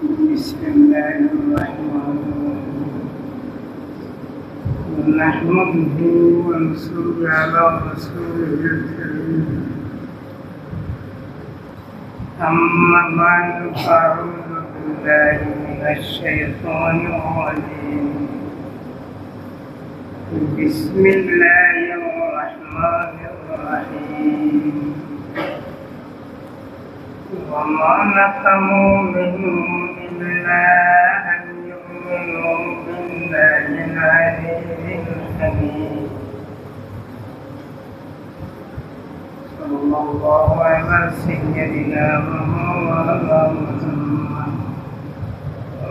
بسم الله الرحمن الرحيم نحمده ونصلي على رسوله الكريم أما بعد فأعوذ بالله من الشيطان الرجيم بسم الله الرحمن الرحيم وما نقموا منهم إلا أن يؤمنوا بالله العزيز الحميد صلى الله على سيدنا ومولانا محمد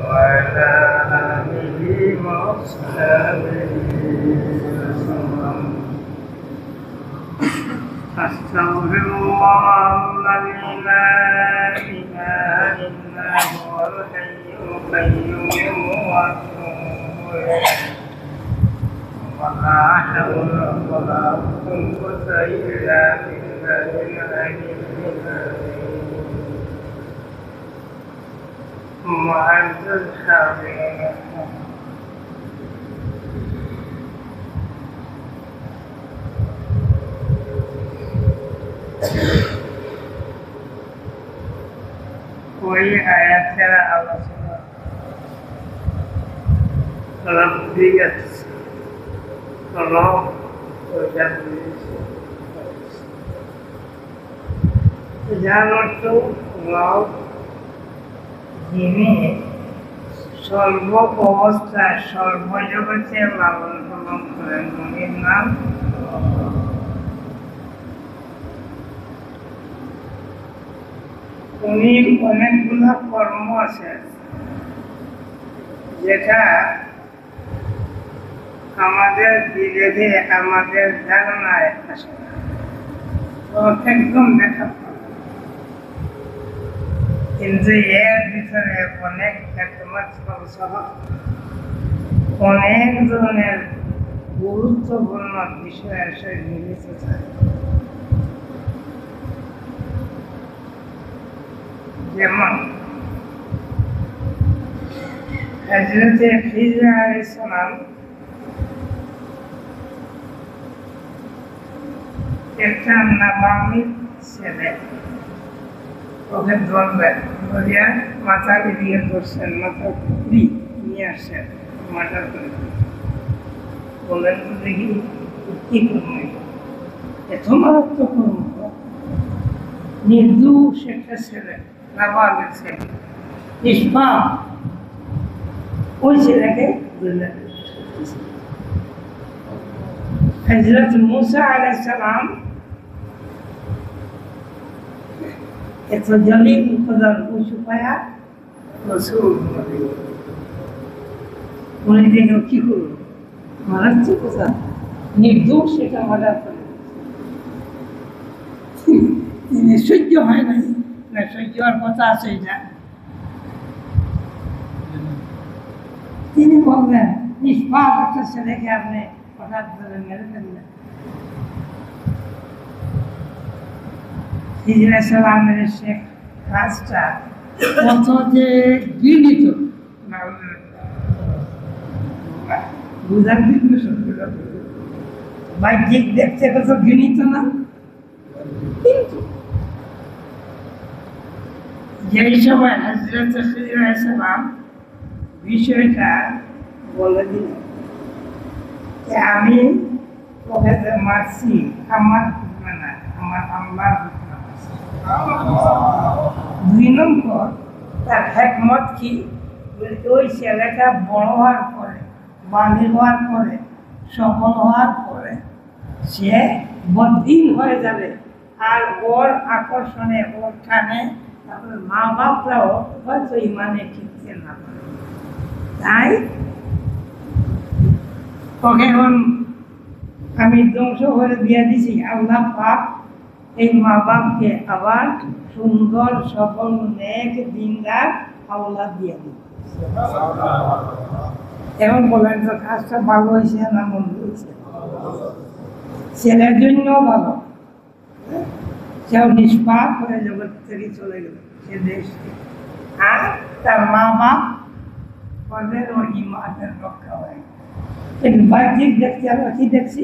وعلى آله وأصحابه وسلم أستغفر الله الذي لا إله إلا هو الحي القيوم وأتوب إليه ولا حول ولا قوة إلا بالله العلي العظيم معز الحبيب कोई आयत है अल्लाह रब्बियत रब জানো তো রব যিনি সর্ব অবস্থায় সর্বজগতে লালন পালন করেন উনির নাম উনির অনেকগুলো কর্ম আছে যেটা আমাদের বিরোধে আমাদের ধারণায় আসে একদম দেখা কিন্তু এর ভিতরে অনেক অনেক ধরনের গুরুত্বপূর্ণ বিষয় এসে মিলিত থাকে যেমন হযরতে খিজর আলাইহিস সালাম একটা নাবালিগ ছেলে ওকে ধরবেন ধরিয়া মাথা দিয়ে করছেন মাথা নিয়ে আসছেন মাথা করে বলেন তো দেখি কি করবো এত মারাত্মক নির্দোষ একটা ছেলে নাবালিগ ছেলে নিষ্পাপ ওই ছেলেকে হযরত মুসা আলাইহিস সালাম এত জলিল খোদার উঁচু পায়া রসুল উনি দেখো কি করল মারাচ্ছে কথা নির্দোষ সেটা মারার করে তিনি সহ্য হয় নাই না সহ্য হওয়ার কথা আছে এটা তিনি বললেন নিষ্পাপ একটা ছেলেকে আপনি হঠাৎ ধরে মেরে ফেললেন খিজর আলাইহিস সালামের শেখ কাজটা কত যে ঘৃণিত বুঝার দিকে বাহ্যিক দেখতে কত ঘৃণিত না কিন্তু যেই সময় হযরত খিজর আলাইহিস সালাম বিষয়টা বলে দিলেন যে আমি ওকে মারছি আমার না আমার আল্লাহর দুই নম্বর তার হিকমত কি ওই ছেলেটা বড় হওয়ার পরে বালিগ হওয়ার পরে সফল হওয়ার পরে সে বদদিন হয়ে যাবে আর ওর আকর্ষণে ওর টানে তারপরে মা বাপরাও হয়তো ইমানে ঠিকতে না পারে তাই ওকে এখন আমি ধ্বংস করে দিয়ে দিছি আল্লাহ পাক এই মা বাপকে আবার সুন্দর সফল নেক দিনদার আওলাদ দিয়ে দিন এখন বলেন তো কাজটা ভালো হয়েছে না মন্দ হয়েছে ছেলের জন্য ভালো সেও নিষ্পাপ হয়ে জগৎ থেকে চলে গেল সে দেশ আর তার মা বাপ ওদের ওই ইমানের রক্ষা হয়। কিন্তু বাহ্যিক দেখছি আমরা কি দেখছি,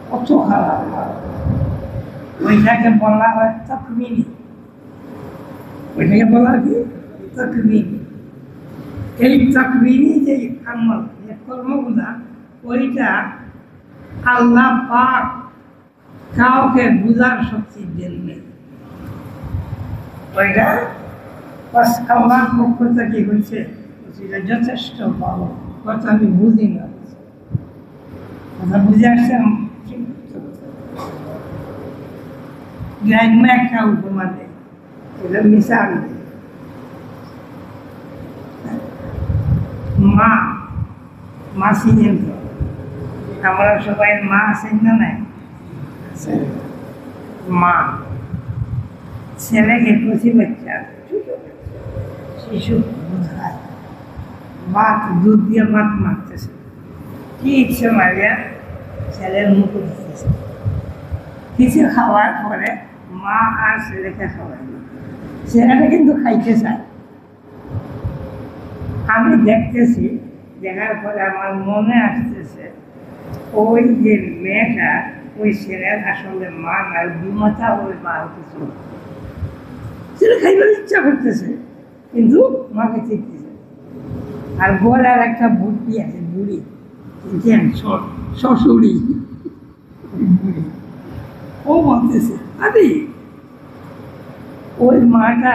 কত খারাপ। ওইটাকে বলা হয় তাকমিনি, ওইটাকে বলা কি তাকমিনি। এই তাকমিনি যে আমল, যে কর্মগুলা, ওইটা আল্লাহ পাক কাউকে বুঝার শক্তি দেন নেই। ওইটা আল্লাহর পক্ষ থেকে হয়েছে, যথেষ্ট ভালো কথা। আমি বুঝি না, কথা বুঝে আসছেন। গ্রাম্য একটা উপমা দেয়, এটা মিশাল দেয়। মা ছিলেন তো, আমরা সবাই মা আছেন না নাই? মা ছেলেকে কচি বাচ্চা শিশু বোঝায়, ভাত দুধ দিয়ে ভাত মারতেছে, কি ইচ্ছে মারিয়া ছেলের মুখে দিতেছে। কিছু খাওয়ার পরে মা আর ছেলেকে খাওয়ায় না, ছেলেটা কিন্তু খাইতে চায়। আমি দেখতেছি, দেখার পরে আমার মনে আসতেছে ওই যে মেয়েটা ওই ছেলের আসলে মা আর বিমাতা ওই মা কিছু ছেলে খাইবার ইচ্ছা করতেছে, কিন্তু মাকে চিনতেছে। আর গলার একটা বুদ্ধি আছে, বুড়ি শ্বশুরি, ও বলতেছে আরে ওই মাটা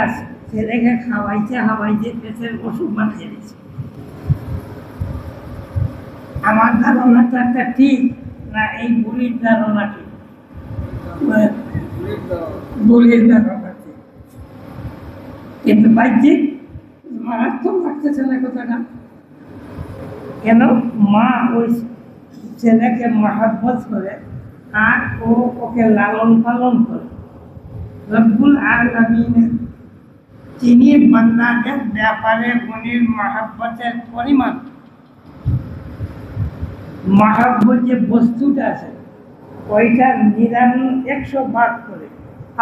ছেলেকে খাওয়াইতে পেটের অসুখ বানিয়ে দিচ্ছে। আমার ধারণাটা একটা ঠিক না এই বুড়ির ধারণা ঠিক? বুড়ির ধারণা ঠিক, কিন্তু বাহ্যিক মারাত্মক লাগতেছে না কথাটা। কেন? মা ওই ছেলেকে মহাব্বত করে আর ও ওকে লালন পালন করে। রব্বুল আলামিনের তিনি বান্দাদের ব্যাপারে উনির মহাব্বতের পরিমাণ, মহাব্বত যে বস্তুটা আছে ওইটা 100 ভাগ করে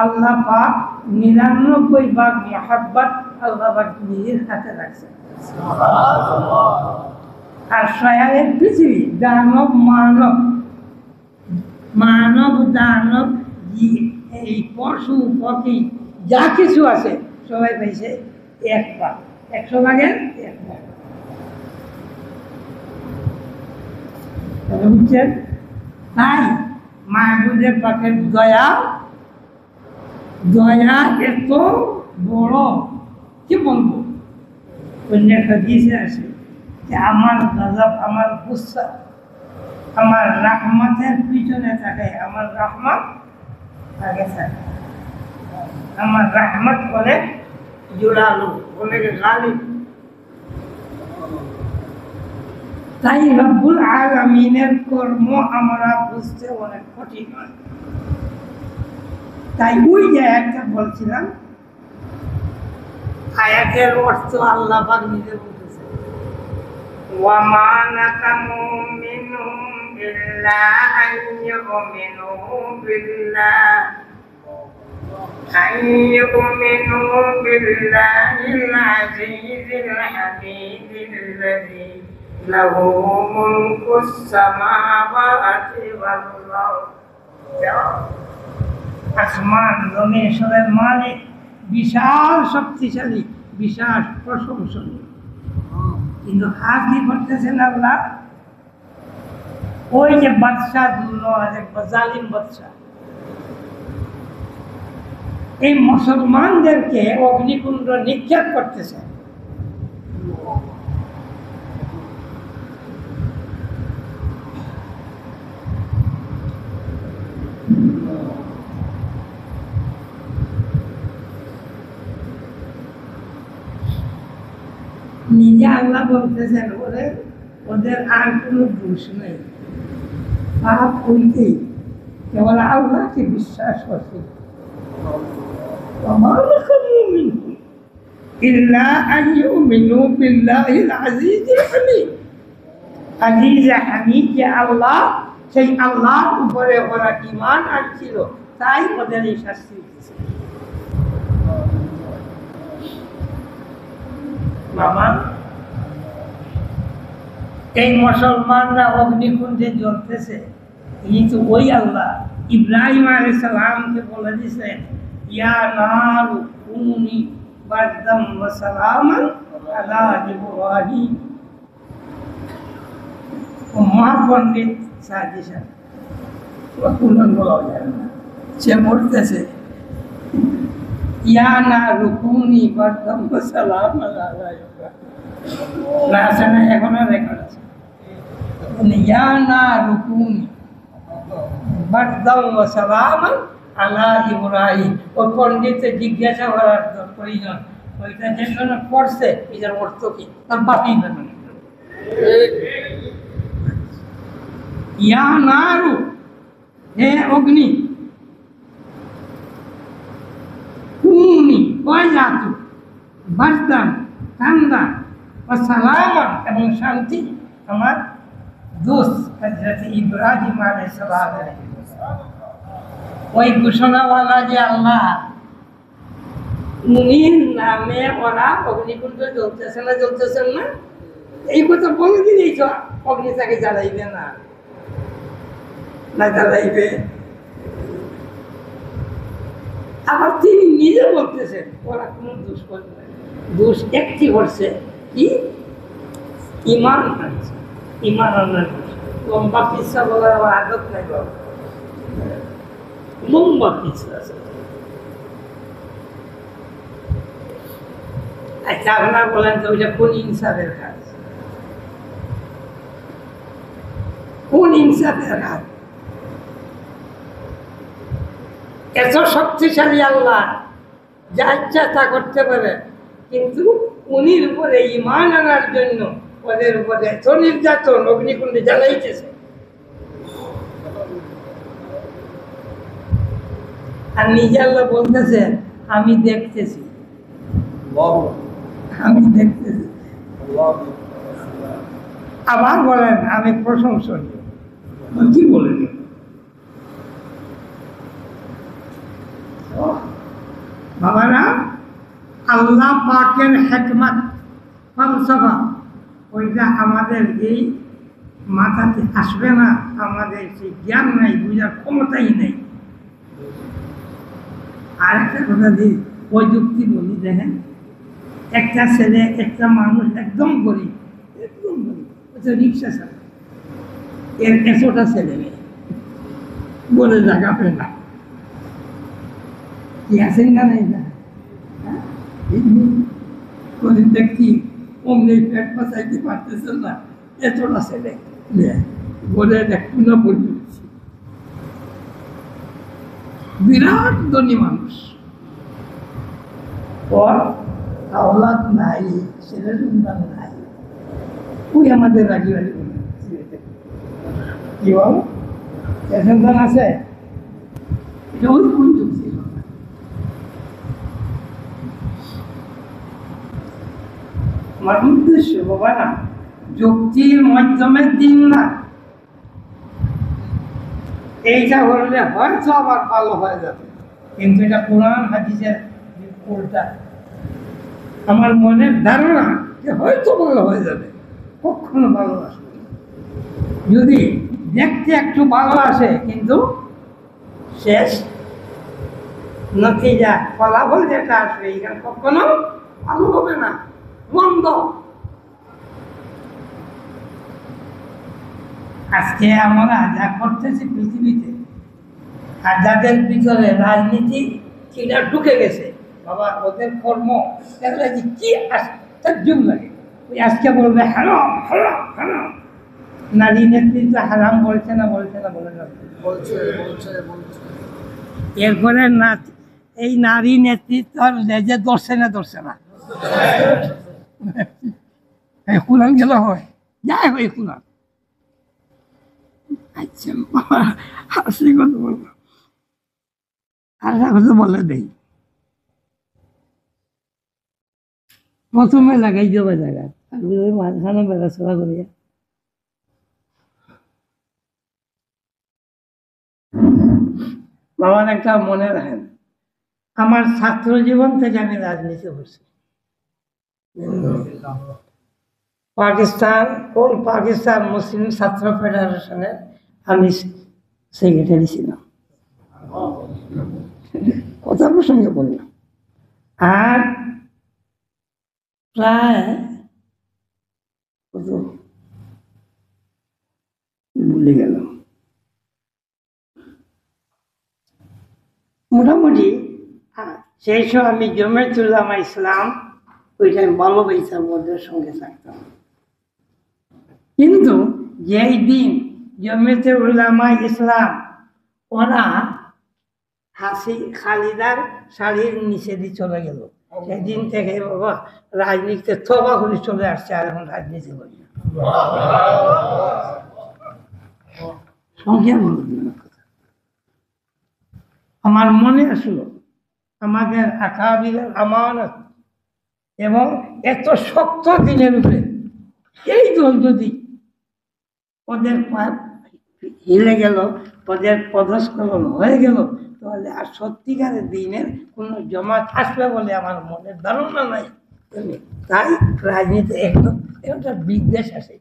আল্লাহ পাক 99 ভাগ মহাব্বত আল্লাহ পাক নিজের হাতে রাখছে। আর স্বয়ং পৃথিবী, দানব মানব দানব এই পশু পক্ষী যা কিছু আছে সবাই পাইছে 1 ভাগ, 100 ভাগের 1 ভাগ। বুঝছেন? তাই মাহবুবের পাখের দয়া এত বড়, কি বলবো। অন্য হাদিসে আছে যে আমার গজব, আমার গুসা, আমার রহমতের পিছনে থাকে, আমার রহমত আগে থাকে। আমার রহমত অনেক জোড়ালো, অনেক গালিব। তাই রব্বুল আলামিনের কর্ম আমরা বুঝতে অনেক কঠিন হয়। তাই ওই যে একটা বলছিলাম, আয়াতের অর্থ আল্লাহ পাক নিজে বলতেছে, ওয়া মা নাকামু মিনহুম ইল্লা আন ইউমিনু বিল্লাহিল আজিজিল হামিদিল্লাযী লাহু মুলকুস সামাওয়াতি ওয়াল আরদ। আসমান জমিন সবের মালিক, বিশাল শক্তিশালী, বিশাল প্রশংসনীয়। কিন্তু কাজ কি করতেছেন আল্লাহ? ওই যে বাদশাহ জালিম বাদশাহ, এই মুসলমানদেরকে অগ্নিকুণ্ড নিক্ষেপ করতেছে। নিজে আল্লাহ বলতেছেন ওদের আর কোনো দোষ নেই, পাপ ওইটাই, কেবল আল্লাহকে বিশ্বাস করছে। আল্লাহ, সেই আল্লাহর উপরে ওরা ঈমান আনছিল, তাই ওদের এই শাস্তি দিয়েছে। বাবা, এই মুসলমানরা অগ্নিকুণ্ডে জ্বলতেছে, ইনি তো ওই আল্লাহ ইব্রাহিম আলাইহিস সালামকে বলে দিয়েছেন, ইয়া নারু কুনি বারদাম ওয়া সালামান আলা ইব্রাহিম। ও মহাপণ্ডিত সাজিশন বলা যায় না, সে বলতেছে ইয়া নারু কুনি বারদাম ওয়া সালামান আলা ইব্রাহিম। না আছে না, এখনো রেকর্ড আছে। ইয়া নারু কুনি বারদাম ওয়া সালামান আলা ইব্রাহিম। ওই পণ্ডিতে জিজ্ঞাসা করার প্রয়োজন, ওইটা যে পড়ছে এটার অর্থ কি, তার বাপি জানেন। ইয়া নারু, হে অগ্নি, কুনি হয়ে যাত, বারদান ঠান্ডা, ও সালামান এবং শান্তি আমার দোস্ত হযরত ইব্রাহিম আলাইহিস সালাম। ওই ঘোষণাওয়ালা যে আল্লাহ, উনির নামে ওরা অগ্নিকুণ্ড জ্বলতেছেন না, এই কথা বলে দিলেই তো অগ্নি তাকে জ্বালাইবে না, না জ্বালাইবে। আবার তিনি নিজে বলতেছেন ওরা কোনো দোষ করবে না, দোষ একটি করছে কি, ইমান আনছে, ইমান আনার দোষ। লম্বা কিসা বলার আমার আদত নাই বাবা, লম্বা কিসা আছে। আচ্ছা আপনারা বলেন তো ওইটা কোন ইনসাফের কাজ, কোন ইনসাফের কাজ? এত শক্তিশালী আল্লাহ, যা ইচ্ছা তা করতে পারে, কিন্তু উনির উপরে ইমান আনার জন্য ওদের উপরে এত নির্যাতন অগ্নিকুণ্ডে জ্বালাইতেছে। আর নিজে আল্লাহ বলতেছেন আমি দেখতেছি, আমি দেখতেছি। আবার বলেন আমি প্রশংসনীয়, কি বলেন? বাবারা, আল্লাহ পাকের হিকমত ফলসফা ওইটা আমাদের এই মাথাতে আসবে না, আমাদের সেই জ্ঞান নাই, বুঝার ক্ষমতাই নেই। আর একটা কথা দিই, ওই যুক্তি বলি, দেখেন একটা ছেলে, একটা মানুষ একদম গরিব, একদম গরিব, রিক্সা চালায়, এর এতটা ছেলে মেয়ে বলে জায়গা পেয়ে না, কি আছেন না নাই না, গরিব ব্যক্তি অমনি পেট বাঁচাইতে পারতেছেন না, এতটা ছেলে মেয়ে বলে একটু না বলি, বিরাট ধনী মানুষ, ওর আওলাদ নাই, ছেলের সন্তান নাই, ওই আমাদের রাজি রাজি কি বল সন্তান আছে, এটা ওই কোন যুক্তি? আমার উদ্দেশ্য বাবা না যুক্তির মাধ্যমে দিন না, এইটা করলে হয়তো আবার ভালো হয়ে যাবে, কিন্তু এটা কোরআন হাদিসের উল্টা। আমার মনের ধারণা যে হয়তো ভালো হয়ে যাবে, কখনো ভালো আসবে না। যদি দেখতে একটু ভালো আসে, কিন্তু শেষ নতিজা ফলাফল যেটা আসবে এখানে কখনো ভালো হবে না, মন্দ। আজকে আমরা যা করতেছি পৃথিবীতে, আর যাদের ভিতরে রাজনীতি কিনা ঢুকে গেছে বাবা, ওদের কর্ম কি তার যুগ লাগে। ওই আজকে বলবে হারাম হারাম হারাম, নারী নেতৃত্ব হারাম বলছে না, বলছে না, বলে না, বলছে। এরপরে না এই নারী নেতৃত্ব লেজে ধরছে না, ধরছে না, কুলান গেল হয়, যাই হয় কুলান। আচ্ছা বাবা, হাসি কথা বলবো, আর কথা বলে দেই। প্রথমে লাগাই যাবে জায়গা, মাঝখানে বেড়াচড়া করিয়া বাবার একটা মনে রাখেন, আমার ছাত্র জীবন থেকে আমি রাজনীতি করছি, পাকিস্তান, কোন পাকিস্তান মুসলিম ছাত্র ফেডারেশনের আমি সেক্রেটারি ছিলাম, কথা প্রসঙ্গে বললাম। আর প্রায় কত ভুলে গেলাম, মোটামুটি সেই সময় আমি জমিয়তুল উলামা ইসলাম ওইটা মালবাইসার মধ্যে সঙ্গে থাকতাম। কিন্তু যেই দিন জমিয়তুল উলামা ইসলাম ওরা খালিদার শাড়ির নিচে দিয়ে চলে গেল, সেদিন থেকে বাবা রাজনীতিতে তবা করে চলে আসছে, আর এখন রাজনীতি করি না। সংখ্যা আমার মনে আসলো আমাদের আকাবিরের আমানত এবং এত শক্ত দিনের উপরে এই দল যদি ওদের হিলে গেল, ওদের পদস্খলন হয়ে গেল, তাহলে আর সত্যিকারের দিনের কোনো জমাত আসবে বলে আমার মনের ধারণা নাই। তাই রাজনীতি একদম একটা বিদ্বেষ আসে।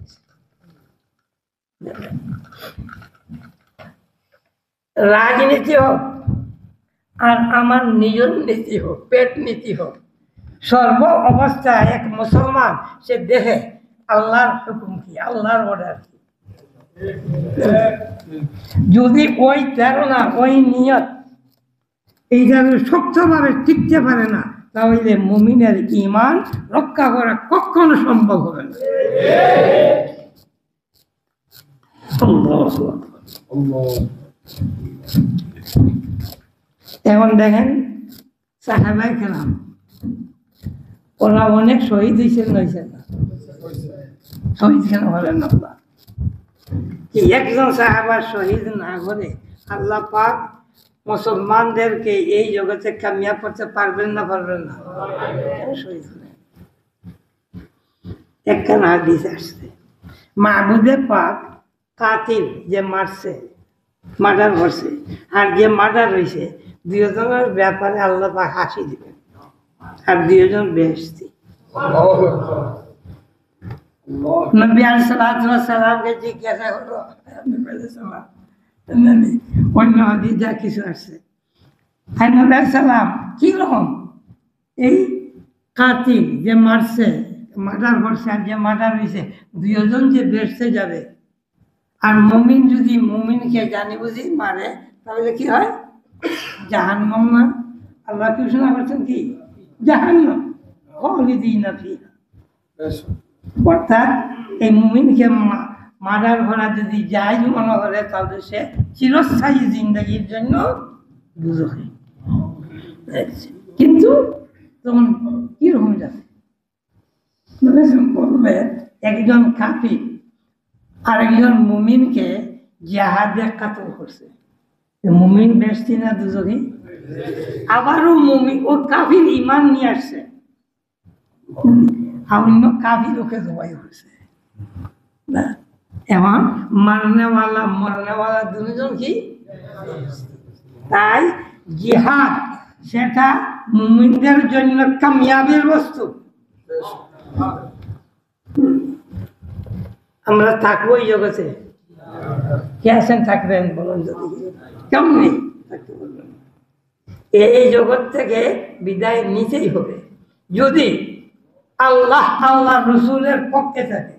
রাজনীতি হোক আর আমার নিজের নীতি হোক, পেট নীতি হোক, সর্ব অবস্থায় এক মুসলমান সে দেখে আল্লাহর হুকুম কি, আল্লাহর অর্ডার কি। যদি ওই ধারণা, ওই নিয়ত এইভাবে শক্তভাবে টিকতে পারে না, তাহলে মুমিনের ঈমান রক্ষা করা কখনো সম্ভব হবে না। এখন দেখেন সাহাবায়ে কেরাম ওরা অনেক শহীদ হয়েছেন, হয়েছেন না? শহীদ কেন হলেন না? একজন সাহাবা শহীদ না করে আল্লাহ পাক মুসলমানদেরকে এই জগতে কামিয়াব করতে পারবেন না? পারবেন না? শহীদ হলেন। একখানা হাদিস আসছে, মাহবুবে পাক কাতিল যে মারছে, মার্ডার করছে, আর যে মার্ডার হয়েছে, দুজনের ব্যাপারে আল্লাহ পাক হাসি দিবেন, আর দুজন বেহেশতি। নবী আলাইহিস সালামকে জিজ্ঞাসা হলো, অন্য হাদিস যা কিছু আসছে, নবী আলাইহিস সালাম কি রকম এই কাতিল যে মারছে, মার্ডার করছে, আর যে মার্ডার হয়েছে, দুজন যে বেহেশতে যাবে, আর মুমিন যদি মুমিনকে জানি বুঝি মারে, তাহলে কি হয়? জাহান্নাম না? আল্লাহ কি ঘোষণা করছেন কি? জাহান্নাম খালিদিনা ফিহা। অর্থাৎ এই মুমিনকে মার্ডার করা যদি জায়েজ মনে করে, তাহলে সে চিরস্থায়ী জিন্দগির জন্য দুজখে। কিন্তু তখন কিরকম যাবে? বলবে একজন কাফির আরেকজন মুমিনকে জিহাদে কাতল করছে, মুমিন বেহেশতি না দুজখে? আবারও মুমিন ও কাফির ঈমান নিয়ে আসছে, অন্য কাফির ওকে জবাই করছে। এবং মরনেওয়ালা দুজন কি? তাই জিহাদ সেটা মুমিনদের জন্য কামিয়াবের বস্তু। আমরা থাকবো এই জগতে, কে আছেন থাকবেন বলুন? যদি কেউ নেই, থাকতে বলবেন। এই জগৎ থেকে বিদায় নিতেই হবে। যদি আল্লাহ আল্লাহ রসুলের পক্ষে থাকে,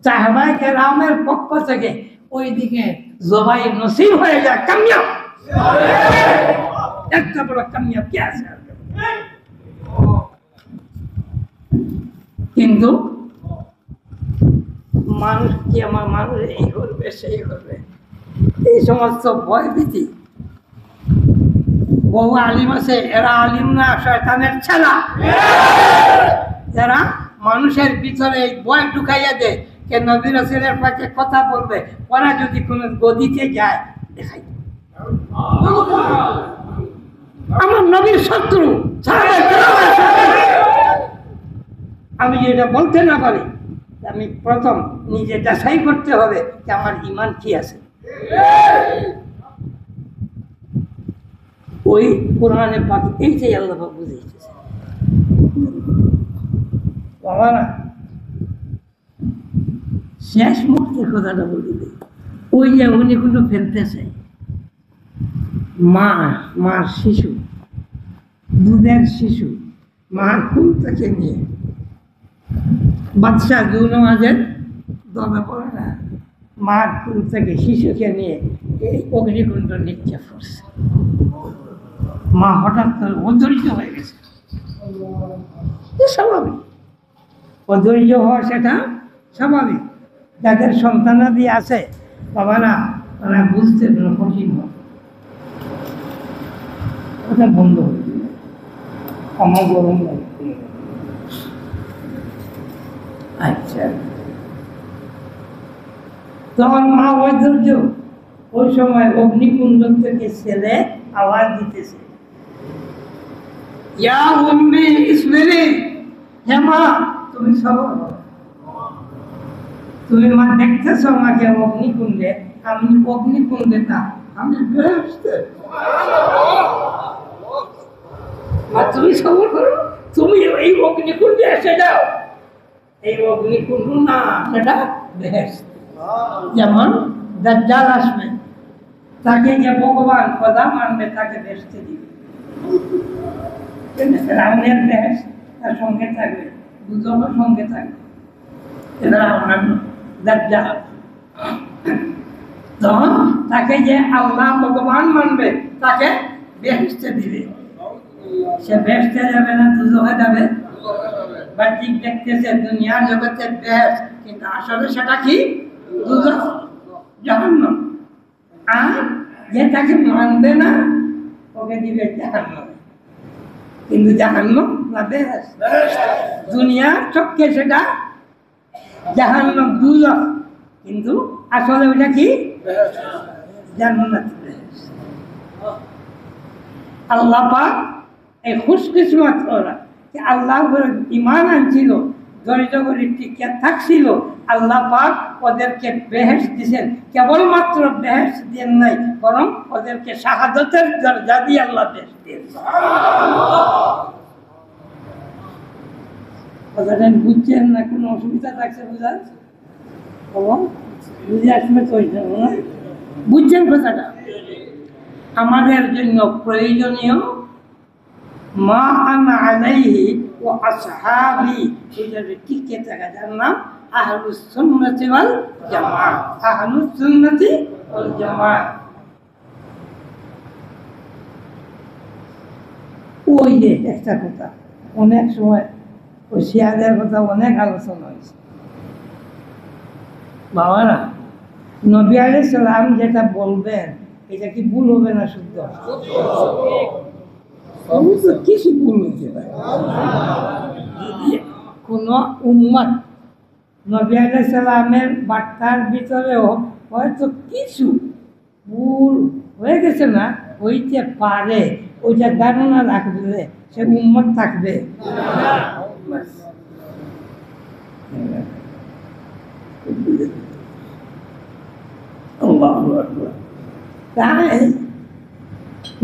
সাহাবায়ে কেরামের পক্ষ থেকে ওইদিকে জবাই নসিব হয়ে যায়, কামিয়াব। একটা বড় কামিয়াব কি আছে? কিন্তু মানুষ কি, আমার মানুষ এই করবে সেই করবে, এই সমস্ত ভয় ভীতি। বহু আলিম আছে, এরা আলিম না, শয়তানের ছেলা। যারা মানুষের ভিতরে ভয় ঢুকাইয়া দেয়, কে নবী রাসূলের পক্ষে কথা বলবে, ওরা যদি কোনো গদিতে যায়, দেখাই আমার নবীর শত্রু। আমি যেটা বলতে না পারি, আমি প্রথম নিজে যাচাই করতে হবে যে আমার ঈমান কি আছে। ওই কোরআনে পাক এইটাই আল্লাহ পাক বুঝিয়েছে। বাবারা শেষ মুহূর্তে কথাটা বলি দিই, ওই যে অগ্নিকুণ্ড ফেলতেছে, মার শিশু, দুধের শিশু, মার কুল থেকে নিয়ে বাচ্চা জুনমাজের দমে পড়ে না, মার কুল থেকে শিশুকে নিয়ে এই অগ্নিকুণ্ড নিক্ষেপ করছে। মা হঠাৎ করে অধৈর্য হয়ে গেছে, স্বাভাবিক, অধৈর্য হওয়া সেটা স্বাভাবিক। যাদের সন্তানাদি আছে বাবারা, তারা বুঝতে কঠিন হয়, ওটা বন্ধ হয়ে যাবে, আমার গরম লাগে। আচ্ছা, তখন মা অধৈর্য, ওই সময় অগ্নিকুণ্ড থেকে ছেলে আওয়াজ দিতেছে, ইয়া উম্মি ইসবিরি, হে মা তুমি সবর হও, তুমি মা দেখতেছ আমাকে অগ্নিকুণ্ডে, আমি অগ্নিকুণ্ডে না, আমি বেহেশতে। মা তুমি সবর করো, তুমি এই অগ্নিকুণ্ডে এসে যাও, এই অগ্নিকুণ্ড না, সেটা বেহেশত। যেমন দাজ্জাল আসবে, তাকে যে ভগবান খোদা মানবে তাকে বেহেশতে দিবে, রাউনের বেহেশত তার সঙ্গে থাকবে, দুজনের সঙ্গে থাকবে, এরা অন্যান্য দাজ্জাল। তো তাকে যে আল্লাহ ভগবান মানবে তাকে বেহেশতে দিবে, সে বেহেশতে যাবে না, দুজনে যাবে। বাহ্যিক দেখতেছে দুনিয়ার জগতের বেহেশত, কিন্তু আসলে সেটা কি? দুজখ, জাহান্নাম। আর যে তাকে মানবে না ওকে দিবে জাহান্নাম, কিন্তু জাহান্নাম না বেহেশত। দুনিয়ার চক্ষে সেটা জাহান্নাম, দুজখ, কিন্তু আসলে ওটা কি? জান্নাত, বেহেশত। আল্লাহ পাক এই খুশকিসমত ওরা যে আল্লাহ ঈমান আনছিল, ধৈর্য করে টিকে থাকছিল, আল্লাহ পাক ওদেরকে বেহেশত দিয়েছেন। কেবলমাত্র বেহেশত দেন নাই, বরং ওদেরকে শাহাদাতের দরজা দিয়ে আল্লাহ বেহেশত দিয়েছেন। কথাটা বুঝছেন না? কোনো অসুবিধা থাকছে বুঝার? বুঝে আসবে তো, বুঝছেন কথাটা? আমাদের জন্য প্রয়োজনীয় মা আনা আলাইহি ওয়া আসহাবি, সেটার টিকে থাকা, যার নাম আহলুস সুন্নাতি ওয়াল জামাত। আহলুস সুন্নাতি ওয়াল জামাত। ওই যে একটা কথা, অনেক সময় ওই শিয়াদের কথা অনেক আলোচনা হয়েছে বাবারা। নবী আলাইহিস সালাম যেটা বলবেন এটা কি ভুল হবে না শুদ্ধ? কিছু ভুল হইতে পারে। কোন উম্মত নবী আলাইহিস সালামের বার্তার ভিতরেও হয়তো কিছু ভুল হয়ে গেছে, না হইতে পারে, ওইটা ধারণা রাখবে, সে উম্মত থাকবে। তাই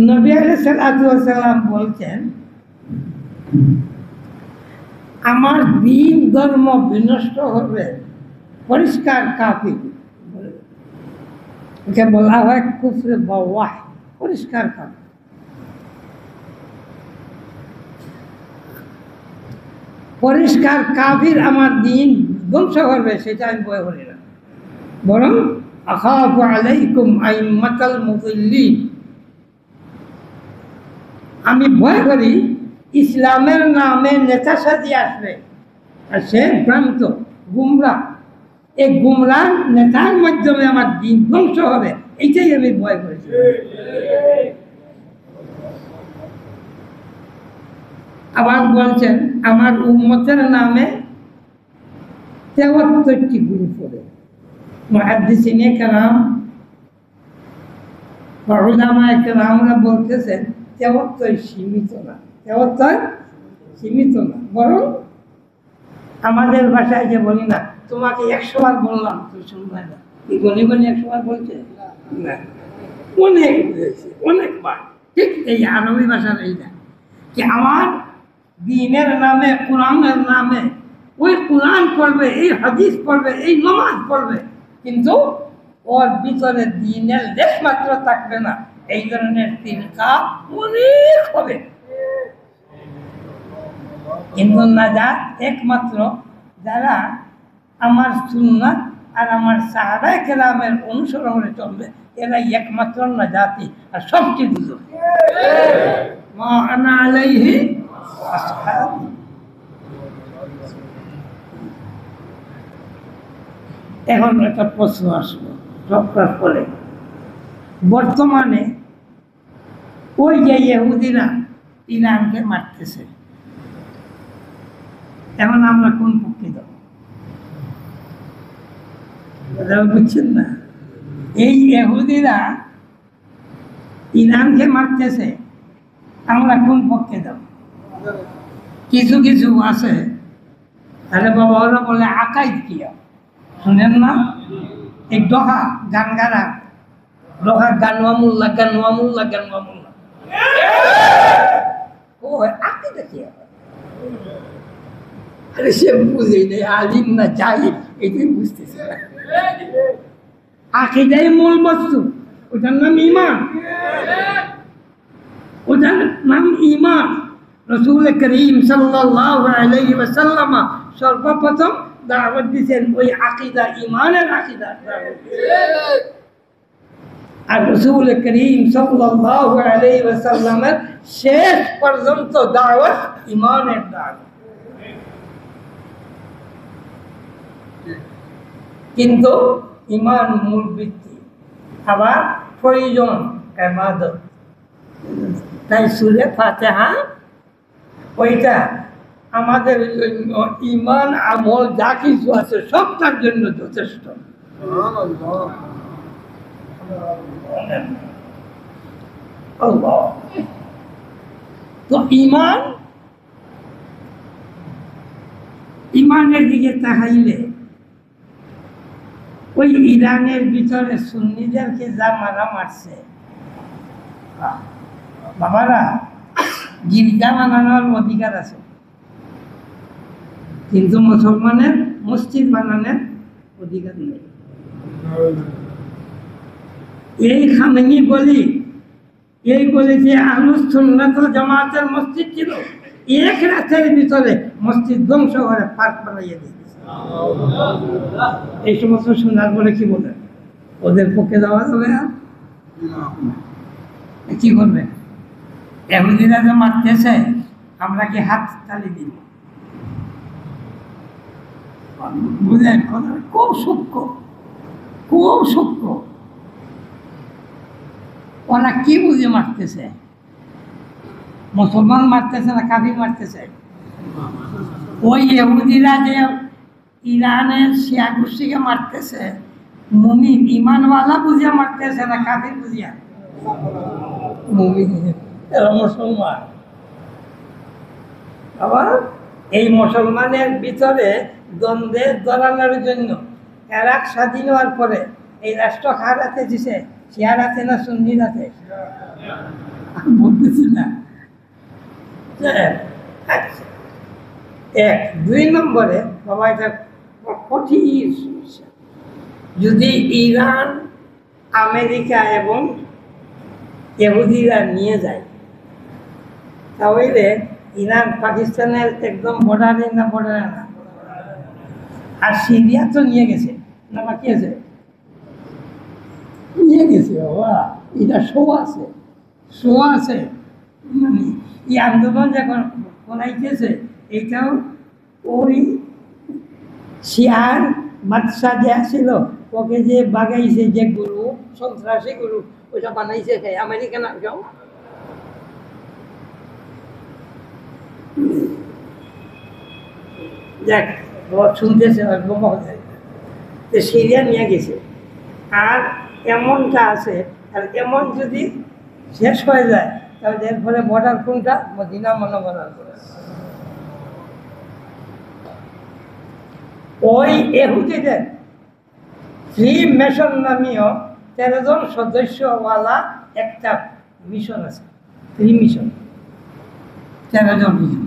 নবী আলাইহিস সালাম বলছেন, আমার দিন ধর্ম বিনষ্ট হবে পরিষ্কার কাফির, একে বলা হয় কুফরে বাওয়াহ, পরিষ্কার কাফির। পরিষ্কার কাফির আমার দিন ধ্বংস করবে, সেটা আমি ভয় করি না, বরং আখাফু আলাইকুম আইম্মাতাল মুদিল্লিন, আমি ভয় করি ইসলামের নামে নেতা সাজিয়ে আসবে আর সে ভ্রান্ত গুমরা, এই গুমরা নেতার মাধ্যমে আমার দিন ধ্বংস হবে, এইটাই আমি ভয় করেছি। আবার বলছেন আমার উম্মতের নামে 73টি গুরু পড়ে। মুহাদ্দিসিনে কেরাম, উলামায়ে কেরামরা বলতেছেন 73 সীমিত না, 73 সীমিত না, বরং আমাদের ভাষায় যে বলি না, তোমাকে 100 বার বললাম তুই শুনবে না, এই গনি গনি 100 বার বলছে না, অনেক বলেছে, অনেকবার। ঠিক এই আরবি ভাষার এইটা, যে আমার দ্বীনের নামে, কোরআনের নামে ওই কোরআন পড়বে, এই হাদিস পড়বে, এই নমাজ পড়বে, কিন্তু ওর ভিতরে দিনের লেশ মাত্র থাকবে না। এই ধরনের তিনকা অনেক হবে, কিন্তু নাজাত একমাত্র যারা আমার সুন্নাত আর আমার সাহাবায়ে কেরামের অনুসরণে চলবে, এরাই একমাত্র নাজাতি, আর সব কিছু মা আনা আলাইহি আসহাবি। এখন একটা প্রশ্ন আসলো ডক্টর পরে, বর্তমানে ওই যে ইহুদিরা ইরানকে মারতেছে, এখন আমরা কোন পক্ষে যাব? বুঝছেন না? এই ইহুদিরা ইরানকে মারতেছে, আমরা কোন পক্ষে যাব? কিছু কিছু আছে, আরে বাবা ওরা বলে আকাইদ কি, শুনেন না? এই ডহা গান গারা, ডহা গানুয়া মোল্লা গানুয়া মোল্লা গানুয়া মোল্লা, ও আকিদা কি? আরে সে বুঝে নেই, আলিম না জাহিদ এটাই বুঝতেছে না। আকিদাই মূল বস্তু, ওটার নাম ঈমান, ওটার নাম ঈমান। রাসূল করিম সাল্লাল্লাহু আলাইহি ওয়াসাল্লাম সর্বপ্রথম দাওয়াত দিয়েছেন ওই আকিদা, ঈমানের আকিদা। আর রাসূল করিম সাল্লাল্লাহু আলাইহি ওয়াসাল্লামের শেষ পর্যন্ত দাওয়াত ঈমানের দাওয়াত। কিন্তু ঈমান মূল ভিত্তি, আবার প্রয়োজন ইবাদত। তাই সূরা ফাতিহা ওইটা আমাদের জন্য ঈমান আমল যা কিছু আছে সব তার জন্য যথেষ্ট। তো ঈমানের দিকে তাকাইলে ওই ইরানের ভিতরে সুন্নিদেরকে যা মারা মারছে, বাবারা গির্জা বানানোর অধিকার আছে, কিন্তু মুসলমানের মসজিদ বানানোর অধিকার নেই। এই খামেনি গলি, এই গলিতে আহলুস সুন্নাত ওয়াল জামাতের মসজিদ ছিল, এক রাতের ভিতরে মসজিদ ধ্বংস করে পার্ক বানাইয়ে দিয়েছে। এই সমস্ত শোনার পরে কি বলে, ওদের পক্ষে যাওয়া যাবে না? কি করবে? ইহুদিরা যে মারতেছে, আমরা কি হাত তালি দিব? বুঝলেন? খুব সূক্ষ্ম, খুব সূক্ষ্ম। ওরা কি বুঝে মারতেছে? মুসলমান মারতেছে না কাফির মারতেছে? ওই ইহুদিরা যে ইরানের শিয়া গোষ্ঠীকে মারতেছে, মুমিন ঈমানওয়ালা বুঝিয়া মারতেছে না কাফির বুঝিয়া? মুমিন, এরা মুসলমান। আবার এই মুসলমানের ভিতরে দ্বন্দ্বে জড়ানোর জন্য ইরাক স্বাধীন হওয়ার পরে এই রাষ্ট্র কার হাতে দিছে? শিয়ার হাতে না সুন্নির হাতে? বলতেছি না। এক, দুই নম্বরে বাবা এটা কঠিন সমস্যা। যদি ইরান, আমেরিকা এবং ইহুদিরা নিয়ে যায়, তাহলে ইরান পাকিস্তানের একদম বর্ডারে না? বর্ডারে না। আর সিরিয়া তো নিয়ে গেছে না, বাকি আছে? নিয়ে গেছে বাবা, এটা শো আছে, শো আছে। মানে এই আন্দোলন যখন করাইতেছে, এটাও ওই শিয়ার বাদশা যে ছিল, ওকে যে বাগাইছে, যে গুরু, সন্ত্রাসী গুরু, ওইটা বানাইছে আমেরিকা না? যাও দেখ, শুনতেছে সিরিয়া নিয়ে গেছে। আর এমনটা আছে, আর এমন যদি শেষ হয়ে যায়, তাহলে এরপরে বর্ডার কোনটা? মদিনা মুনাওয়ারা। ওই ইহুদিদের ফ্রি মিশন নামীয় 13 জন সদস্যওয়ালা একটা মিশন আছে, ফ্রি মিশন, 13 জন মিশন।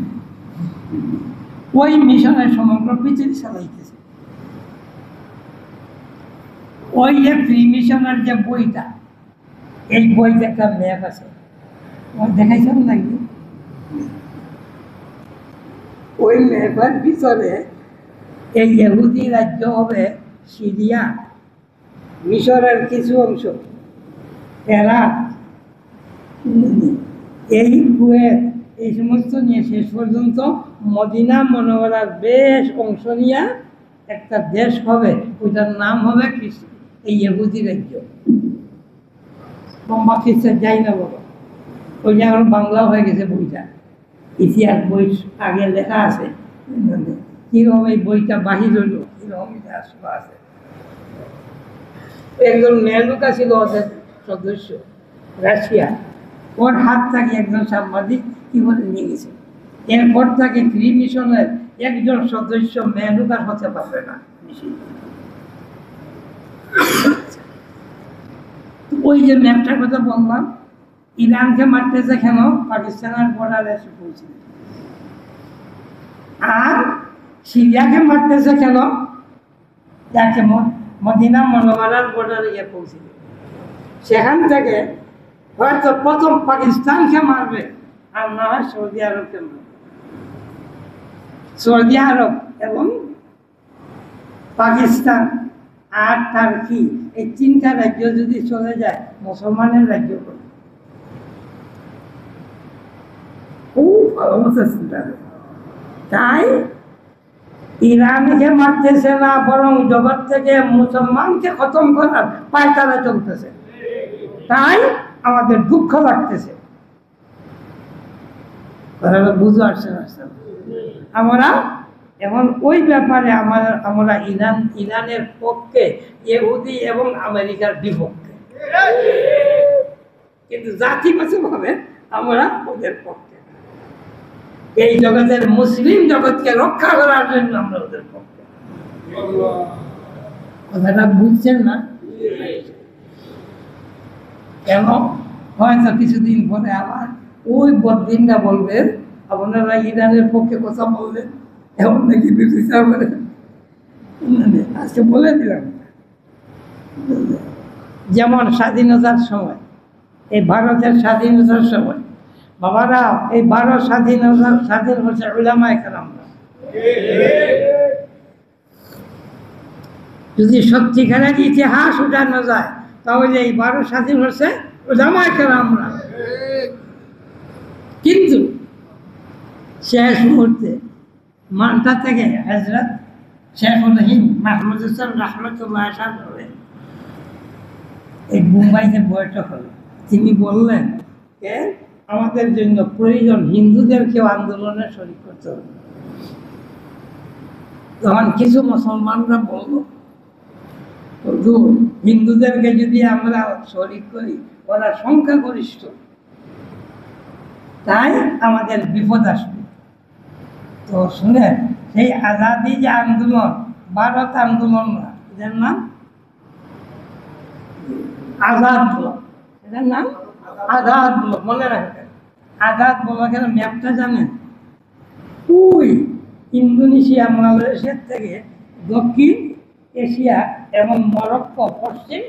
ওই মিশনের সমগ্র পৃথিবী চালাইতেছে। ওই যে ফ্রি মিশনের যে বইটা, এই বইতে একটা ম্যাপ আছে, দেখাইছেন নাকি? ওই ম্যাপের ভিতরে এই ইহুদি রাজ্য হবে সিরিয়া, মিশরের কিছু অংশ, ইরাক, এই কুয়েত, এই সমস্ত নিয়ে শেষ পর্যন্ত মদিনা মুনাওয়ারার বেশ অংশ নিয়ে একটা দেশ হবে, ওইটার নাম হবে এই ইহুদি রাজ্য। লম্বা খ্রিস্টান যাই না বলো, ওই যে এখন বাংলা হয়ে গেছে বইটা, ইতিহাস বই আগে লেখা আছে, কিরকম এই বইটা বাহির হইল, কিরকম ইতিহাস আছে। একজন মেয়েলুকা ছিল ওদের সদস্য, রাশিয়া, ওর হাত থেকে একজন সাংবাদিক কি বলে নিয়ে গেছে। এরপর তাকে ফ্রি মিশনের একজন সদস্য মেয়েলুকার হতে পারবে না। ওই যে ম্যাপটার কথা বললাম, ইরানকে মারতেছে কেন? পাকিস্তানের বর্ডারে এসে পৌঁছে। আর সিরিয়াকে মারতেছে কেন? যাকে মদিনা মুনাওয়ারার বর্ডারে গিয়ে পৌঁছে। সেখান থেকে হয়তো প্রথম পাকিস্তানকে মারবে, আর না হয় সৌদি আরবকে মারবে। সৌদি আরব এবং পাকিস্তান আর টার্কি, এই তিনটা রাজ্য যদি চলে যায়, মুসলমানের রাজ্য করে খুব ভালো মতো চিন্তা করে। তাই ইরানকে মারতেছে না, বরং জগৎ থেকে মুসলমানকে খতম করার পায়তারা চলতেছে। তাই আমাদের দুঃখ লাগতেছে। বুঝতে পারছেন? আমরা এখন ওই ব্যাপারে আমরা ইরানের পক্ষে, ইহুদি এবং আমেরিকার বিপক্ষে, কিন্তু জাতিগতভাবে আমরা ওদের পক্ষে। এই জগতের মুসলিম জগৎকে রক্ষা করার জন্য আমরা ওদের পক্ষে। কথাটা বুঝছেন না? কেন? হয়তো কিছুদিন পরে আবার ওই বদিনটা বলবেন আপনারা ইরানের পক্ষে কথা বললেন, এমন নাকি বিরোধিতা করেন। আজকে বলে দিলাম, যেমন স্বাধীনতার সময়, এই ভারতের স্বাধীনতার সময়, বাবারা এই ভারত স্বাধীন হচ্ছে উলামায়ে কেরামরা। যদি সত্যিকারের ইতিহাস উঠানো যায়, তাহলে এই ভারত স্বাধীন হচ্ছে উলামায়ে কেরামরা। কিন্তু শেষ মুহূর্তে মালটা থেকে হযরত শেখুল হিন্দ মাহমুদ হোসেন রাহমাতুল্লাহ আলাইহি এই মুম্বাইতে বৈঠক হলো। তিনি বললেন যে আমাদের জন্য প্রয়োজন হিন্দুদেরকেও আন্দোলনে শরীক করতে হবে। তখন কিছু মুসলমানরা বলল, হিন্দুদেরকে যদি আমরা শরীক করি, ওরা সংখ্যাগরিষ্ঠ, তাই আমাদের বিপদ আসবে। তো শুনেন, সেই আজাদি যে আন্দোলন, ভারত আন্দোলন না, এটার নাম আজাদ ব্লক। এটার নাম আজাদ ব্লক, মনে রাখবেন। আজাদ ব্লকের ম্যাপটা জানেন? ওই ইন্দোনেশিয়া, মালয়েশিয়ার থেকে দক্ষিণ এশিয়া এবং মরক্কো, পশ্চিম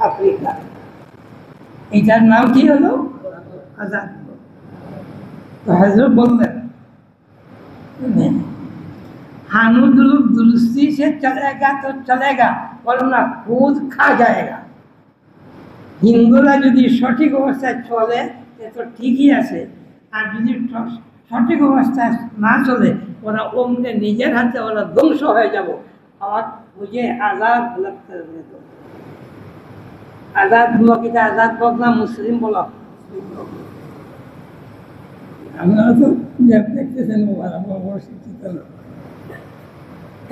আফ্রিকা, এটার নাম কি হলো? আজাদ ব্লক। তো হযরত বললেন, हानुदुलुक दुरुस्ती से चलेगा तो चलेगा, वरना खुद खा जाएगा। হিন্দুরা যদি সঠিক অবস্থায় চলে তো ঠিকই আছে, আর যদি সঠিক অবস্থায় না চলে, ওরা অমনে নিজের হাতে ওরা ধ্বংস হয়ে যাব। আমার বুঝে আজাদ ব্লক, আজাদ ব্লক, এটা আজাদ ব্লক না মুসলিম ব্লক? আপনারা তো দেখতেছেন,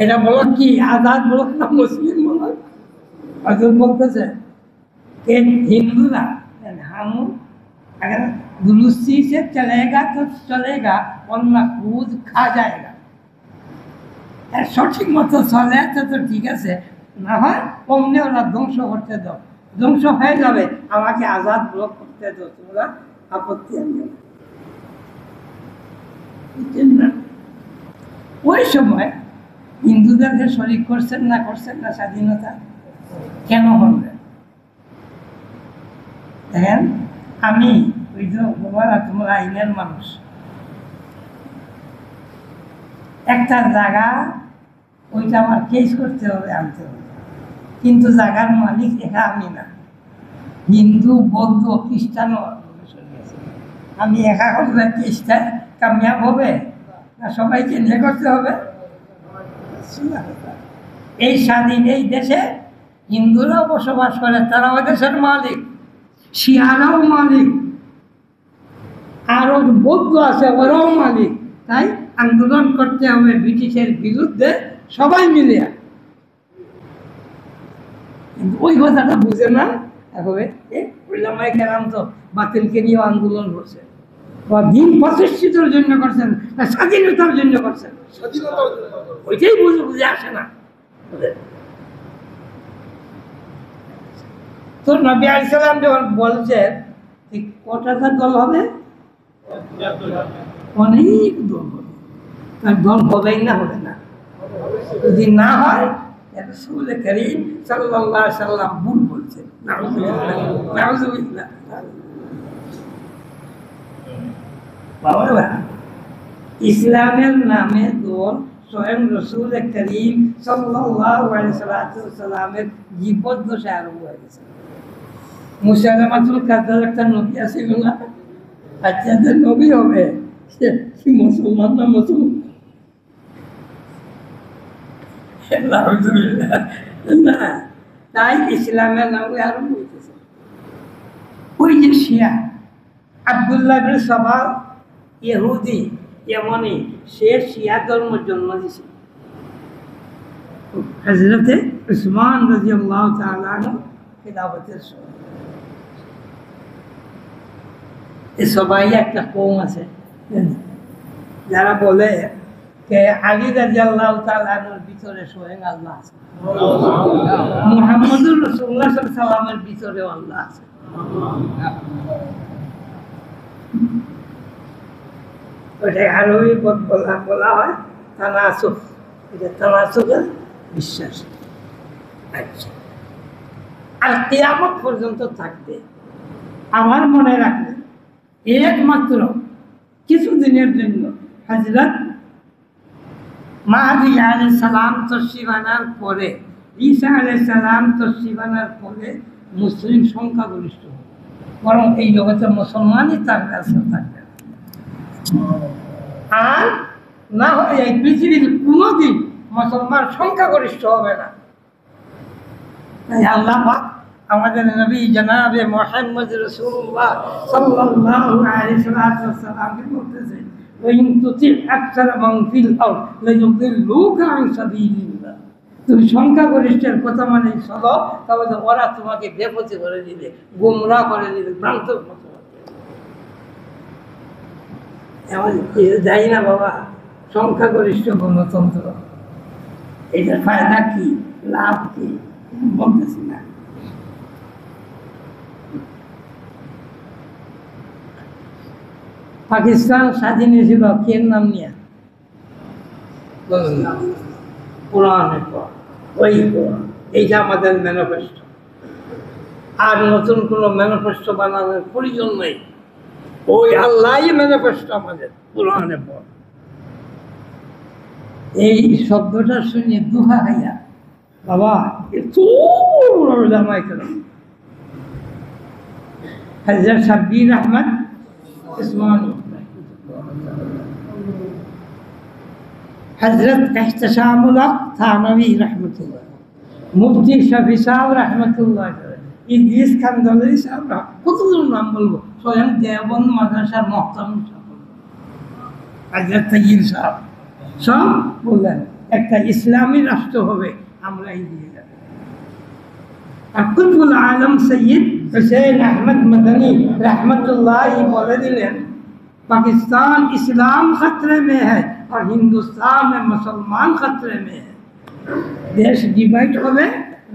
এটা ব্লক কি আজাদ ব্লক না মুসলিম ব্লক? হযরত বলতেছে हिंदूरा हम अगर दुरुस्ती से चलेगा तो चलेगा, वरना खुद खा जाएगा। সঠিক মতো চলে তো ঠিক আছে, না হয় অমনি ওরা ধ্বংস করতে দাও, ধ্বংস হয়ে যাবে। আমাকে আজাদ ব্লক করতে দাও, তোমরা আপত্তি আনবে না। ওই সময় হিন্দুদেরকে শরিক করছেন না স্বাধীনতা? কেন করবেন? দেখেন, আমি ওই যে তোমরা আইনের মানুষ, একটা জায়গা ওইটা আমার কেস করতে হবে, আনতে হবে, কিন্তু জায়গার মালিক একা আমি না, হিন্দু বৌদ্ধ খ্রিস্টানও আমি একা করলে কেসটা কামিয়াব হবে না? সবাইকে নিয়ে করতে হবে। এই স্বাধীন এই দেশে হিন্দুরাও বসবাস করে, তারাও দেশের মালিক, শিয়ারাও মালিক, আরো বৌদ্ধ আছে ওরাও মালিক। তাই আন্দোলন করতে হবে ব্রিটিশের বিরুদ্ধে সবাই মিলে। কিন্তু ওই কথাটা বুঝে না। কেরাম তো বাতিলকে নিয়ে আন্দোলন করছে, বা দিন প্রতিষ্ঠিতের জন্য করছেন না স্বাধীনতার জন্য করছেন, ওইটাই বুঝে আসে না। তো নবী আলাইহিস সালাম যখন বলছেন কটা দল হবে, অনেক দল হবে, দল হবেই না, হবে না। যদি না হয় রাসূল করিম সাল্লাল্লাহু আলাইহি সাল্লাম ভুল বলছেন। নাউযুবিল্লাহ। বাবা, ইসলামের নামে দল স্বয়ং রাসূল করিম সাল্লাল্লাহু আলাইহি সাল্লামের জীবদ্দশায় আরম্ভ হয়ে গেছে। মুসাইলামাতুল কাযযাব একটা নবী আছিল না? আচ্ছা, যে নবী হবে সে মুসলমান না মুসলমান? না, তাই ইসলামের নামে আরম্ভ হইতেছে। ওই যে শিয়া আব্দুল্লাহ ইবনে সাবা ইহুদি ইয়েমনি, সে শিয়া ধর্ম জন্ম দিয়েছে। হযরতে উসমান রাদিয়াল্লাহু তাআলা আনহু খিলাফতের সময় এই সবাই একটা কওম আছে যারা বলে যে আলী রাদিয়াল্লাহু তাআলা আনহুর ভিতরে স্বয়ং আল্লাহ আছে, মুহাম্মদুর রাসূলুল্লাহ সাল্লাল্লাহু আলাইহি ওয়াসাল্লামের ভিতরেও আল্লাহ আছে। ওটাই আরবি বলা হয় তানাসুখ। এটা তানাসুখের বিশ্বাস। আচ্ছা, আর কিয়ামত পর্যন্ত থাকবে। আমার মনে রাখবেন, একমাত্র কিছুদিনের জন্য হযরত মাহদী আলাইহিস সালাম তশরীফ আনার পরে, ঈসা আলাইহিস সালাম তশরীফ আনার পরে মুসলিম সংখ্যাগরিষ্ঠ হবে, বরং এই জগতে মুসলমানই থাকবে, থাকবে। আর না হয় এই পৃথিবীর কোনোদিন মুসলমান সংখ্যাগরিষ্ঠ হবে না। তাই আল্লাহ পাক আমাদের নবী জনাবে মুহাম্মদ রাসূলুল্লাহ সাল্লাল্লাহু আলাইহি ওয়াসাল্লামকে বলতেছে, ওয়াইন তুতি আকসার মান ফিল আরদ লায়ুদিল্লুকা আন সাবিলিল্লাহ। তুমি সংখ্যাগরিষ্ঠের কথা মানে চলো, তাহলে ওরা তোমাকে বেপথে করে দিবে, গোমরাহ করে দিবে, ভ্রান্ত মত। এমন যাই না বাবা, সংখ্যাগরিষ্ঠ গণতন্ত্র, এটার ফায়দা কি, লাভ কি বলতেছি না। পাকিস্তান স্বাধীন হয়েছিল কে নাম নিয়ে? কোরআনের পর। ওই এইটা আমাদের ম্যানিফেস্টো, আর নতুন কোনো ম্যানিফেস্টো বানানোর প্রয়োজন নেই। ওই আল্লাহই ম্যানিফেস্টো আমাদের কোরআনের পর। এই শব্দটা শুনে দুহা খাইয়া বাবা এত জামাই কেন। হযরত শাব্বির আহমদ উসমানী, হযরত ইহতিশামুল হক থানভী রহমতুল্লাহ, মুফতি শফি সাহেব রহমতুল্লাহ, ইদ্রিস কান্দলারি সাহেব, কতজন নাম বলবো, স্বয়ং দেওবন্দ মাদ্রাসার মহতাম হযরত তাইয়িব সাহেব, সব বললেন একটা ইসলামী রাষ্ট্র হবে, আমরা এই দিয়ে যাব। আর কুতুবুল আলম সৈয়দ হুসেন আহমদ মদনী रहमतुल्लाह বলে দিলেন, पाकिस्तान इस्लाम खतरे में है और हिंदुस्तान में मुसलमान खतरे में है। देश डिवाइड হবে,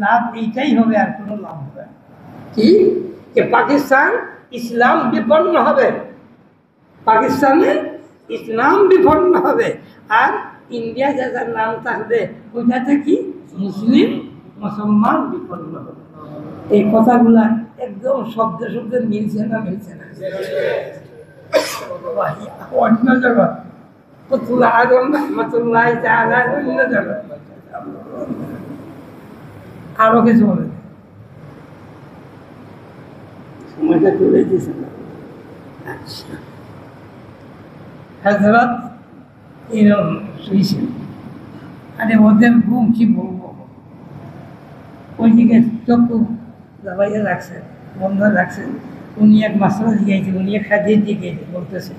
লাভ এইটাই হবে, আর কোনো লাভ হবে না। কি যে পাকিস্তান ইসলাম বিপন্ন হবে, পাকিস্তানে ইসলাম বিপন্ন হবে, আর ইন্ডিয়া যার নাম থাকবে ওইটাতে কি মুসলিম মুসলমান বিপন্ন হবে। এই কথাগুলা একদম শব্দে শব্দে মিলছে না অন্য জগৎ অন্য জগৎ আরো কিছু বলে সময়টা চলে দিয়েছে না। আচ্ছা হযরত এরকম শুয়েছেন, আরে ওদের ঘুম কি বলবো, ওইদিকে চক্ষু দাবাইয়া রাখছেন, বন্ধ রাখছেন। উনি এক মাসলা জিজ্ঞাসা, উনি এক হাদিস জিজ্ঞাসা বলতেছে,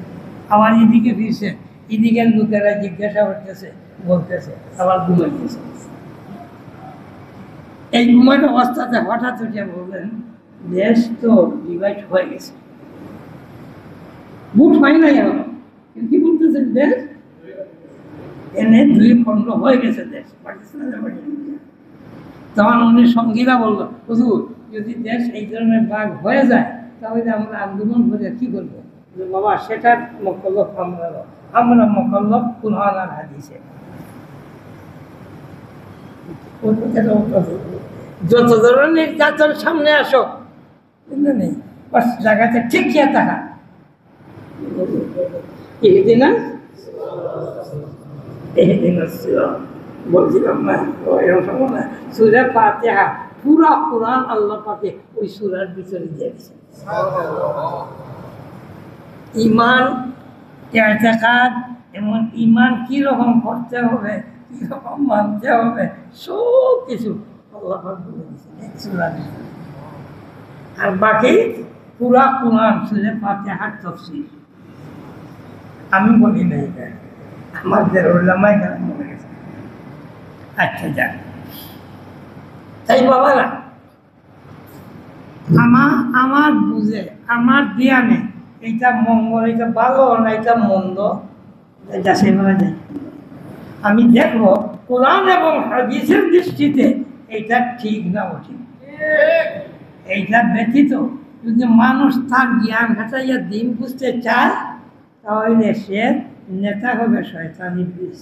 আমার এদিকে ফিরছে, এদিকের লোকেরা জিজ্ঞাসা করতেছে, বলতেছে, আবার ঘুমাইতেছে। এই ঘুমানো অবস্থাতে হঠাৎ উঠে বললেন, দেশ তো ডিভাইড হয়ে গেছে, বুট হয় নাই এখনো, কিন্তু কি বলতেছেন, দেশ এনে দুই খণ্ড হয়ে গেছে দেশ, পাকিস্তান এবং ইন্ডিয়া। তখন উনি সঙ্গীরা বললো, হুজুর যদি দেশ এই ধরনের ভাগ হয়ে যায় তাহলে আমরা আন্দোলন করে কি করবো? বাবা সেটার মকল্লফ আমরা মকল্লফ কুরআন আর হাদিসে। যত ধরনের নির্যাতন সামনে আসো নেই, জায়গাতে ঠিক খেয়ে থাকা বলছিলাম না সূরা ফাতিহা পুরা কোরআন আল্লাহ পাকে ওই সূরার ভিতরে দিয়েছে। ঈমান ইতিকাদ এমন ঈমান কি রকম করতে হবে, কি রকম মানতে হবে, সব কিছু আল্লাহ পাক বলে দিয়েছেন এক সূরার ভিতরে। আর বাকি পুরা কোরআন সূরা ফাতিহার তাফসীর আমি বলি না, এটা আমাদের উলামায়ে কেরাম বলে গেছে। আচ্ছা যাক, তাই বাবারা আমার বুঝে আমার ধ্যানে এইটা মঙ্গল, এটা ভালো না এটা মন্দ, এটা সে বলা যায়। আমি দেখবো কোরআন এবং হাদিসের দৃষ্টিতে এইটা ঠিক না ঠিক। এইটা ব্যতীত যদি মানুষ তার জ্ঞান ঘাটাইয়া দিন বুঝতে চায় তাহলে সে নেতা হবে শয়তান ইবলিস।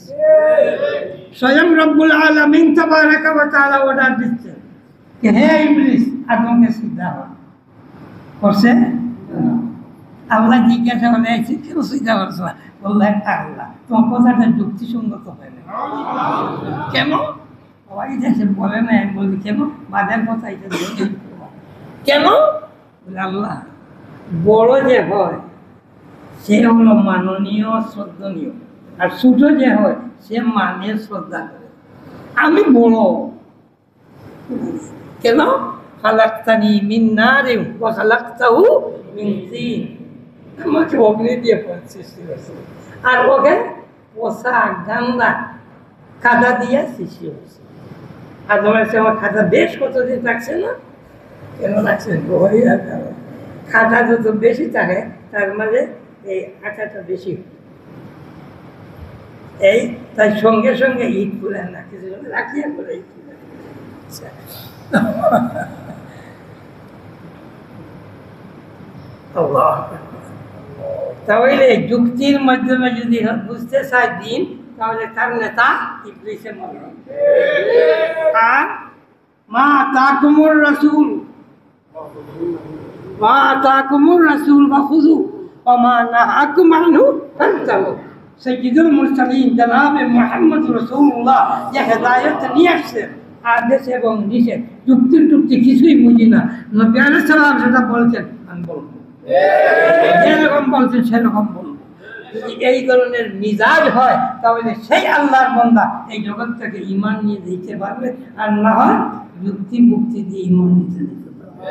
স্বয়ং রব্বুল আলামিন তাবারাকা ওয়া তাআলা অর্ডার দিচ্ছেন যে হে ইবলিস আদমকে সিজদা কর, করছে? আল্লাহ জিজ্ঞাসা করলে কেন সিজদা করছো? বললেন আল্লাহ তোমার কথাটা যুক্তিসঙ্গত হয় না। কেন? সবাই দেশে বলে না, বলি কেন বাদের কথা এটা কেন? বলে আল্লাহ বড় যে হয় সে হলো মাননীয় শ্রদ্ধনীয়, আর ছোট যে হয় সে মানে শ্রদ্ধা করে। আমি বড় কেন? খালাকতানি মিন নারিন ওয়া খালাকতাহু মিন তিন, আমাকে অগ্নি দিয়ে সৃষ্টি করেছে আর ওকে পোষা গান্দা কাদা দিয়ে সৃষ্টি হয়েছে। আর তোমার সে আমার খাতা বেশ কতদিন থাকছে না, কেন রাখছে? খাতা যত বেশি থাকে তার মাঝে এই আটাটা বেশি, এই তাই সঙ্গে সঙ্গে ঈদ করে না কিছু রাখিয়া করে ঈদ করে। তাহলে যুক্তির মাধ্যমে যদি বুঝতে চায় দিন তাহলে তার নেতা ইবলিসে মনে হবে। আর মা আতাকুমুর রাসূল ফাখুযু ওয়া মা নাহাকুম আনহু ফান্তাহু। সাইয়্যিদুল মুরসালিন জনাবে মুহাম্মদ রাসূলুল্লাহ যে হেদায়েত নিয়ে আসছেন আদেশ এবং নিষেধ, যুক্তি কিছুই বুঝি না, নবী আলাইহিস সালাম যেটা বলছেন আমি বলবো, যেরকম বলছেন সেরকম বলবো। যদি এই ধরনের মিজাজ হয় তাহলে সেই আল্লাহর বান্দা এই জগৎ থেকে ঈমান নিয়ে দিতে পারবে, আর না হয় যুক্তি মুক্তি দিয়ে ঈমান নিতে দিতে পারবে।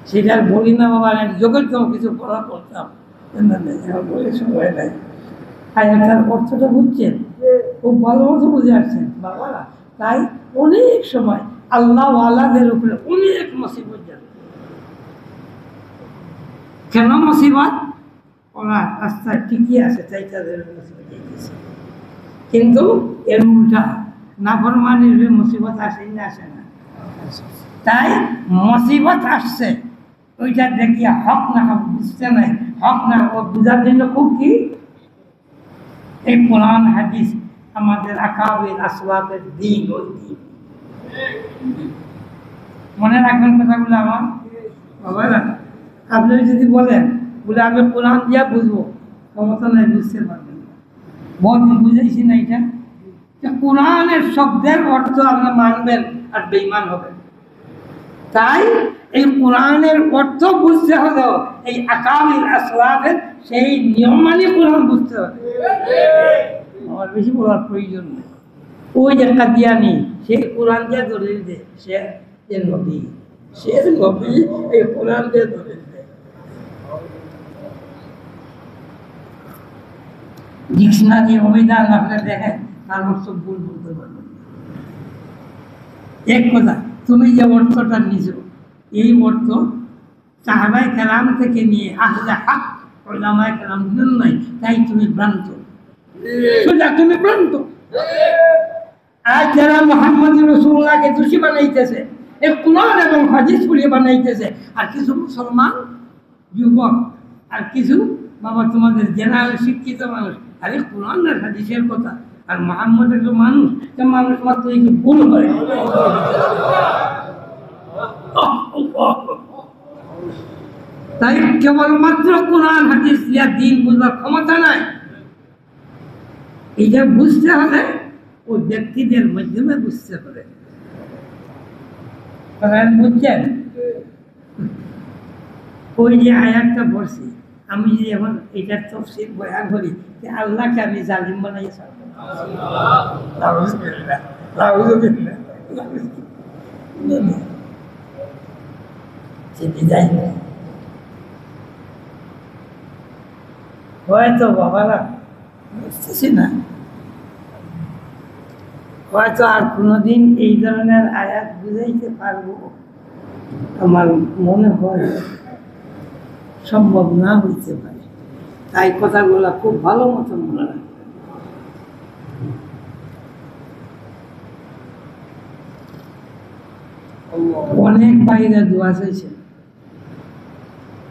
সেটা বলি না বাবা, জগৎ কিছু পড়া করতাম বলে সময় নাই। আয়াতের অর্থটা বুঝছেন, খুব ভালো মতো বুঝে আসছেন বাবারা। তাই অনেক সময় আল্লাহ ওয়ালাদের উপরে অনেক মুসিবত যাবে। কেন মুসিবত? ওরা রাস্তায় ঠিকই আছে তাই তাদের মুসিবত দিয়েছে, কিন্তু এর উল্টা নাফরমানির মুসিবত আসে না, আসে না। তাই মুসিবত আসছে ওইটা দেখিয়া হক না হক বুঝতে নাই, হক না ও বুঝার জন্য খুব কি এই কোরআন হাদিস আমাদের আকাবির আসওয়াবের দিন, ওই দিন মনে রাখবেন কথাগুলো আমার বাবারা। আপনি যদি বলেন বলে আমি কোরআন দিয়া বুঝবো, ক্ষমতা নাই, বুঝতে পারবেন না। বহুদিন বুঝাইছি না এটা, যে কোরআনের শব্দের অর্থ আপনি মানবেন আর বেঈমান হবেন। তাই এই কোরআনের অর্থ বুঝতে হলেও এই আকাবির আসওয়াবের সেই নিয়ম মানে কোরআন বুঝতে হবে। আমার বেশি বলার প্রয়োজন নেই। ওই যে কাদিয়ানি, সে কোরআন দিয়ে দলিল দেয়, সে নবী, সে নবী, এই কোরআন দিয়ে দলিল দেয়। ডিকশনারি অভিধান আপনি দেখেন, তার অর্থ ভুল বলতে পারবেন। এক কথা, তুমি যে অর্থটা নিছ, এই অর্থ সাহাবায়ে কেরাম থেকে নিয়ে আহলে হক উলামায়ে কেরাম নাই, তাই তুমি ভ্রান্ত, সোজা তুমি ভ্রান্ত। আজ যারা মুহাম্মদ রাসূলুল্লাহকে দোষী বানাইতেছে, এই কোরআন এবং হাদিস পড়ে বানাইতেছে, আর কিছু মুসলমান যুবক আর কিছু বাবা তোমাদের জেনারেল শিক্ষিত মানুষ, আরে কোরআন আর হাদিসের কথা, আর মুহাম্মদ একটা মানুষ, যে মানুষ মাত্র একটু ভুল করে। তাই কেবলমাত্র কোরআন হাদিস দিয়া দিন বুঝবার ক্ষমতা নাই। এটা বুঝতে হলে ও ব্যক্তিদের মাধ্যমে বুঝতে হবে। বুঝছেন? ওই যে আয়াতটা পড়ছি, আমি যদি এখন এটার তফসিল বয়ান করি যে আল্লাহকে আমি জালিম বানাই ছাড়ব, হয়তো বাবারা বুঝতেছি না, হয়তো আর কোনোদিন এই ধরনের আয়াত বুঝাইতে পারবো আমার মনে হয় সম্ভব না হইতে পারে। তাই কথাগুলো খুব ভালো মতো মনে রাখবে। অনেক বাইরে দোয়া চাইছে,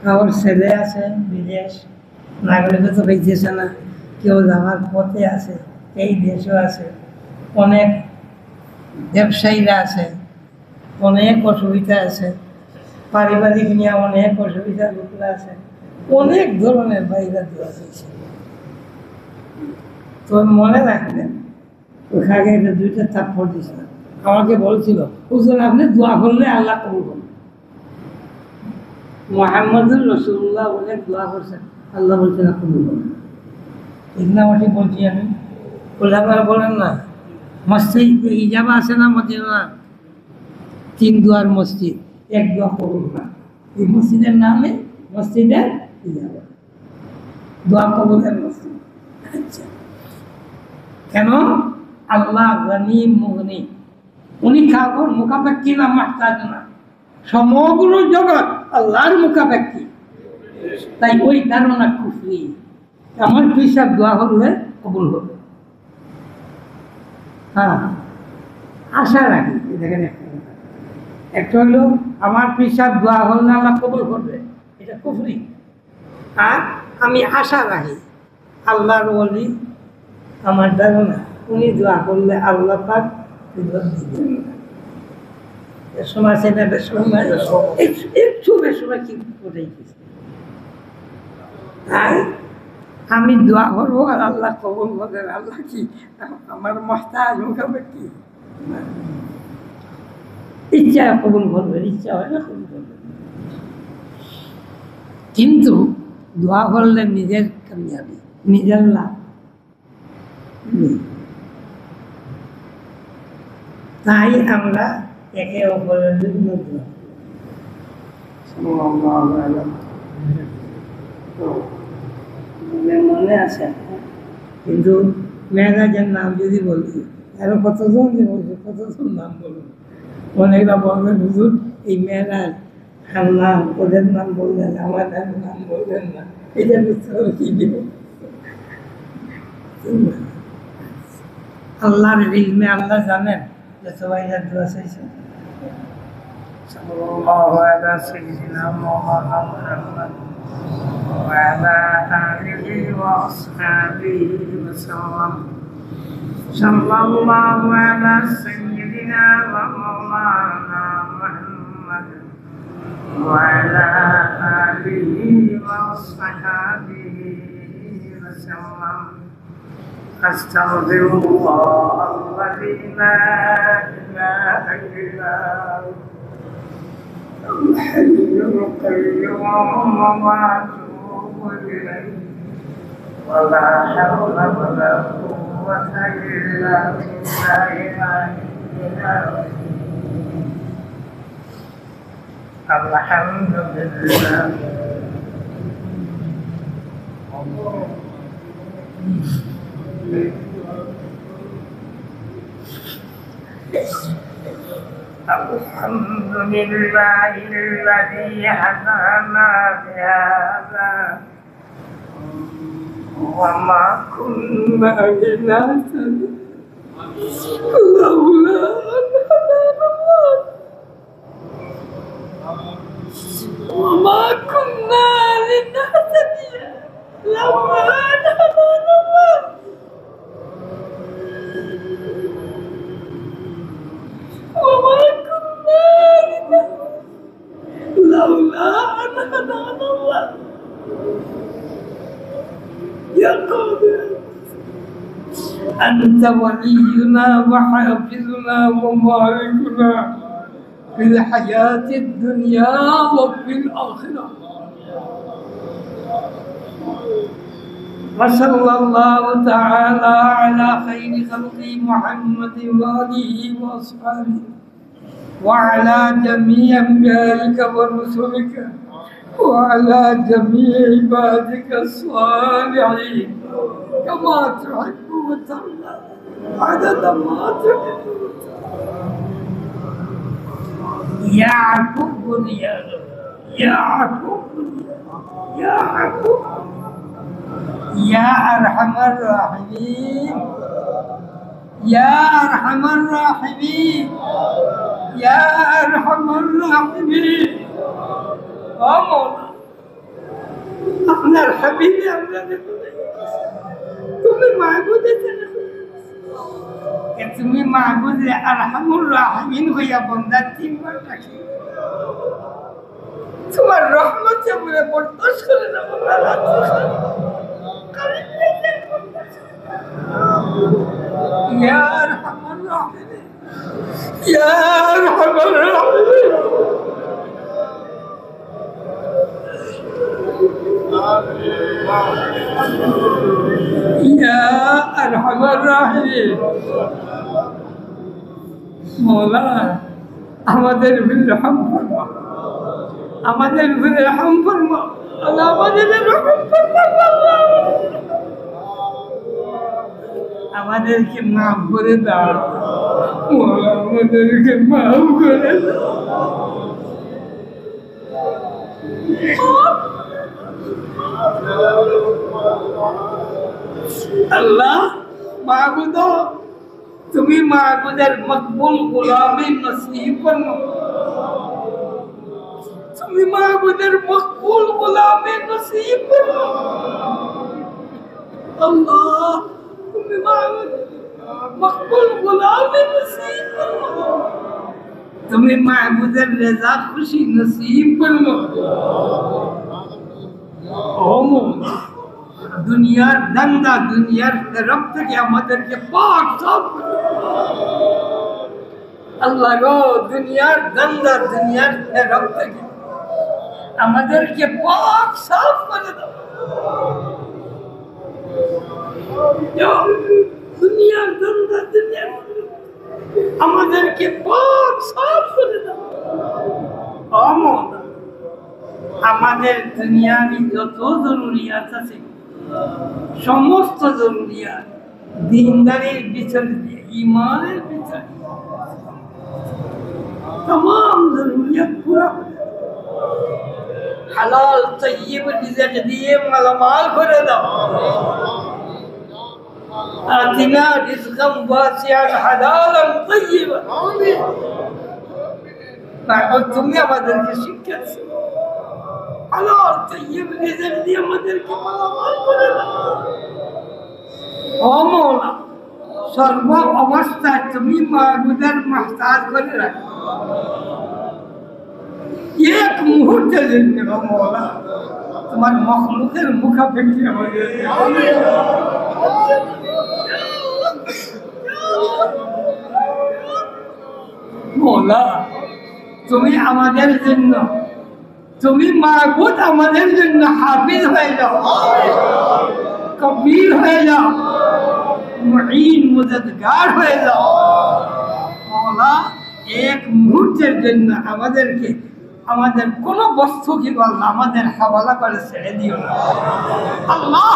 কারোর ছেলে আছে বিদেশ, নাগরিকত্ব পাইতেছে না, কেউ যাওয়ার পথে আছে, এই দেশও আছে, অনেক ব্যবসায়ীরা আছে, অনেক অসুবিধা আছে, পারিবারিক নিয়ে অনেক অসুবিধার লোকরা আছে, অনেক ধরনের বাইরে দোয়া চাইছে। তো মনে রাখবেন, ওখানে একটা দুইটা থাপ্পড় দিছিল, আমাকে বলছিল হুজুর আপনি দোয়া করলে আল্লাহ কবুল করবেন। মুহাম্মদুর রাসূলুল্লাহ বলে দোয়া করছেন, আল্লাহ বলছেন কবুল করবেন। ঠিক না ওটি বলছি আমি? ওলামারা বলেন না, মসজিদ ইজাবা আছে না মদিনা, 3 দুয়ার মসজিদ, এক দোয়া কবুল না। এই মসজিদের নামে মসজিদে ইজাবা, দোয়া কবুলের মসজিদ। আচ্ছা, কেন? আল্লাহ গনি মুগনি, উনি কাউর মুখাপেক্ষী না, মাহতাজ না, সমগ্র জগৎ আল্লাহর মুখাপেক্ষী। তাই ওই ধারণা কুফরি। আমার পিসাব দোয়া হলে কবুল হবে, হ্যাঁ আশা রাখি। দেখেন একটা হলো আমার পিসাব দোয়া হলে আল্লাহ কবুল করবে, এটা কুফরি। আর আমি আশা রাখি আল্লাহর ওলি, আমার ধারণা উনি দোয়া করলে আল্লাহ পাক সময় সেটা সময় একটু বেসময় কি করে আমি দোয়া করবো আর আল্লাহ কবুল করেন। আল্লাহ কি আমার মহতাজ মুখাপেক্ষী? ইচ্ছা কবুল করবেন, ইচ্ছা হয় না কবুল করবেন। কিন্তু দোয়া করলে নিজের কামিয়াবি, নিজের লাভ। তাই আমরা একে অপরের জন্য মনে আছে। কিন্তু মেয়েরাজের নাম যদি বলছি, আরো কতজন যে বলছে, কতজন নাম বলুন। অনেকরা বলবেন হুজুর এই মেয়েরাজ আর নাম, ওদের নাম বললেন, আমার নাম বললেন না, এটা বুঝতে হবে কি দিব। আল্লাহর ইলমে আল্লাহ জানেন যে সবাই দোয়া চাইছেন। সাল্লাল্লাহু আলা সাইয়্যিদিনা মুহাম্মদ। وعلى آله وأصحابه وسلم. صلى الله على سيدنا ومولانا محمد وعلى آله وصحبه وسلم. أستغفر الله الذي لا إله إلا هو الحي القيوم وأتوب إليه ولا حول ولا قوة إلا بالله. الحمد لله. الحمد لله الذي هدانا لهذا وما كنا لنهتدي لولا أن هدانا الله وما كنا لنهتدي لولا أن هدانا الله وما كنا لنهتدي لولا أن هدانا الله. يا قادر أنت ولينا وحافظنا ومالكنا في الحياة الدنيا وفي الآخرة. وصلى الله تعالى على خير خلق محمد وآله وأصحابه وعلى جميع أنبيائك ورسلك وعلى جميع عبادك الصالحين كما تحب وترضى عدد ما تحب يا عفو يا رب يا عفو يا عفو يا أرحم الراحمين يا أرحم الراحمين يا أرحم الراحمين. আপনার হাবিবে আপনাদের তুমি মাহবুদে তুমি মাহবুদে আরহামুর রাহিমিন হইয়া বন্দার তিনবার ডাকি তোমার রহমতে বলে বরদাস্ত করে না ইয়া আরহামুর রাহিমিন ইয়া আরহামুর রাহিমিন. يا أرحم الراحمين مولا আমাদের রহম ফরমা আমাদের রহম ফরমা আল্লাহ আমাদের রহম ফরমা আমাদেরকে মাফ করে দাও মোলা আমাদেরকে মাফ করে দাও. আল্লাহ মাহবুদ তুমি মাহবুদের মকবুল গোলামি নসিব ফরমাও তুমি মাহবুদের মকবুল গোলামি নসিব ফরমাও. আল্লাহ তুমি মাহবুদের মকবুল গোলামি নসিব ফরমাও তুমি মাহবুদের রেজা খুশি নসিব ফরমাও. ও মোলা দুনিয়ার দান্দা দুনিয়ার তরফ থেকে আমাদেরকে পাক সাফ আল্লাহ গো দুনিয়ার দান্দা দুনিয়ার তরফ থেকে আমাদেরকে পাক সাফ করে দাও. দুনিয়ার দান্দা দুনিয়ার আমাদেরকে পাক সাফ করে দাও. আমাদের দুনিয়ারই যত জরুরিয়াত আছে সমস্ত জরুরিয়াত দিনদারির ভিতরে ইমানের ভিতরে तमाम जरूरियत पूरा हलाल तय्यब रिज़्क़ दिए मालामाल करे दाओ आतिना रिज़्क़म वासिअन हलालन तय्यबा आमीन. তুমি আমাদেরকে শিক্ষা হালাল তাইয়্যিব রিজিক দিয়ে আমাদেরকে মালামাল করে দাও। ও মওলা, সর্ব অবস্থায় তুমি মাবুদের মুহতাজ করে রাখো। এক মুহূর্তের জন্য ও মওলা তোমার মখলুকের মুখাপেক্ষি হয়ে মওলা, তুমি আমাদের জন্য, তুমি মাবুদ আমাদের জন্য হাফিজ হয়ে যাও, কবির হয়ে যাও, মুঈন মুজাদগার হয়ে যাও। মওলা, এক মুহূর্তের জন্য আমাদেরকে আমাদের কোন বস্তু কি আল্লাহ আমাদের হাওয়ালা করে ছেড়ে দিও না। আল্লাহ,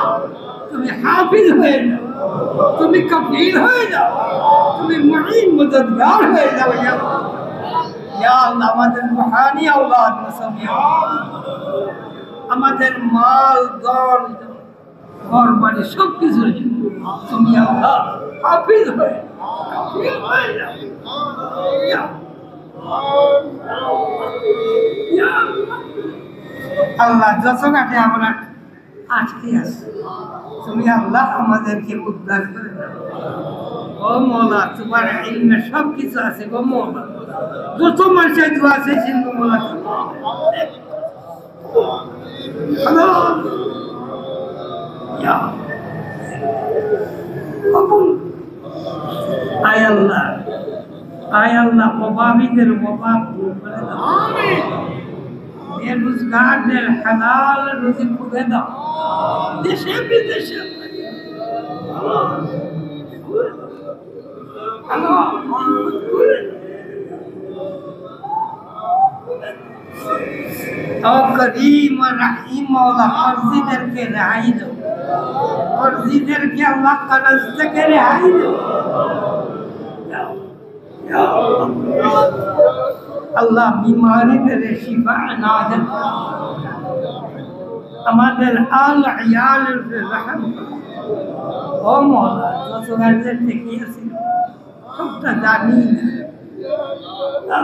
তুমি হাফিজ হয়ে যাও, তুমি কবির হয়ে যাও, তুমি মুঈন মুজাদগার হয়ে যাও। ইয়া আল্লাহ, আমাদের রুহানি আওলাদ মুসলমান, আমাদের মাল দল ঘর বাড়ি সব কিছু তুমি আল্লাহ হাফিজ হয়ে যাও। আল্লাহ, যত কাটে আমরা আটকে আছি, তুমি আল্লাহ আমাদেরকে উদ্ধার করে দাও। ও মওলা, তোমার ইলমে সব কিছু আছে গো মওলা। যত মানুষের দোয়া আছে কিন্তু মওলা হ্যালো আয় আল্লাহ, আয় আল্লাহ, অভাবীদের অভাব দূর করে দাও। বেরোজগারদের হালাল রুজি খুলে দাও, দেশে বিদেশে करीम रहीम मौला कर्जीদেরকে রেহাই দাও, कर्जीদেরকে আল্লাহ कर्ज থেকে রেহাই দাও। আল্লাহ, বিমারিদের শিফা নাযিল আমাদের আল আয়ালের রহম ও মওলা। যত গাছের থেকে আছে সবটা জানি না,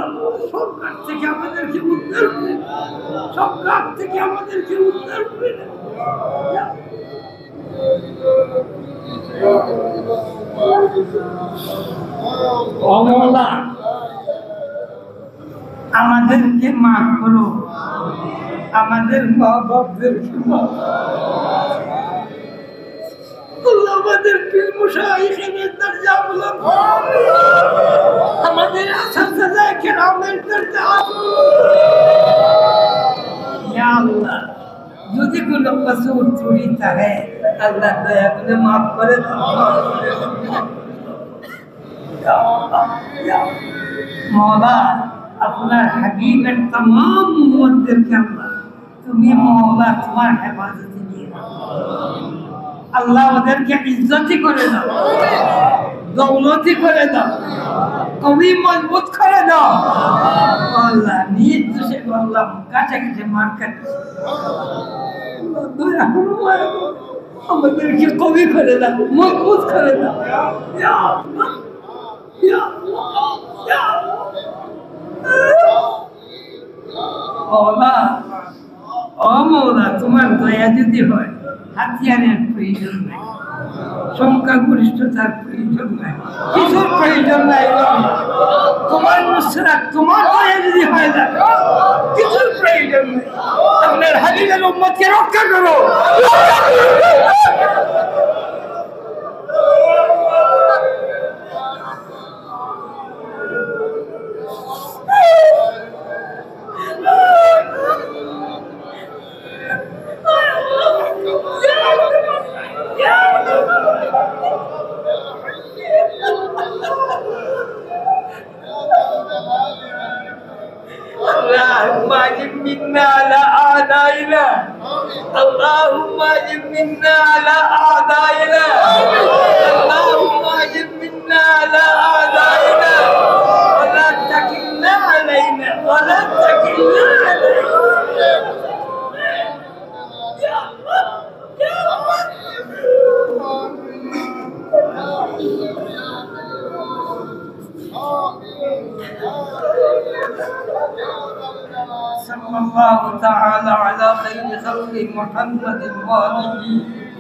সব গাছ থেকে আমাদেরকে উদ্ধার করে, সব গাছ থেকে আমাদেরকে উদ্ধার করে ও মওলা, আমাদেরকে মাফ করো, আমাদের মা বাপদেরকে মাফ করো, আমাদের পীর মুশাইখিনের দরজা বুলন্দ করো, আমাদের আসাদায়ে কেরামের দরজা। ইয়া আল্লাহ, যদি কোনো কসুর ত্রুটি থাকে আল্লাহ দয়া করে মাফ করে দাও। মওলা, আপনার হাবিবের तमाम উম্মতদেরকে আল্লাহ তুমি মওলা তোমার হেফাজতে নিয়ে নাও। আল্লাহ, ওদেরকে ইজ্জতি করে দাও, দৌলতি করে দাও, কবি মজবুত করে দাও। আল্লাহ, নিজ দোষে আল্লাহ কাছে কাছে মার কাটছে, দয়া করে আমাদেরকে কবি করে দাও, মজবুত করে দাও। ইয়া আল্লাহ, ইয়া আল্লাহ, ইয়া আল্লাহ। মওলা, ও মওলা, তোমার দয়া যদি হয় হাতিয়ারের প্রয়োজন নাই, সংখ্যাগরিষ্ঠতার প্রয়োজন নাই, কিছুর প্রয়োজন নাই। তোমার নুসরাত, তোমার দয়া যদি হয় না, কিছুর প্রয়োজন নাই। আপনার হাবিবের উম্মতকে রক্ষা করো। اللهم اجب منا على اعدائنا، اللهم اجب منا على اعدائنا، اللهم اجب منا على اعدائنا، ولا تكلنا علينا، ولا تكلنا علينا يا الله، يا الله. صلى الله تعالى على خير خلق محمد وآله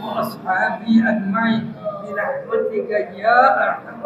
وأصحابه أجمعين برحمتك يا أرحم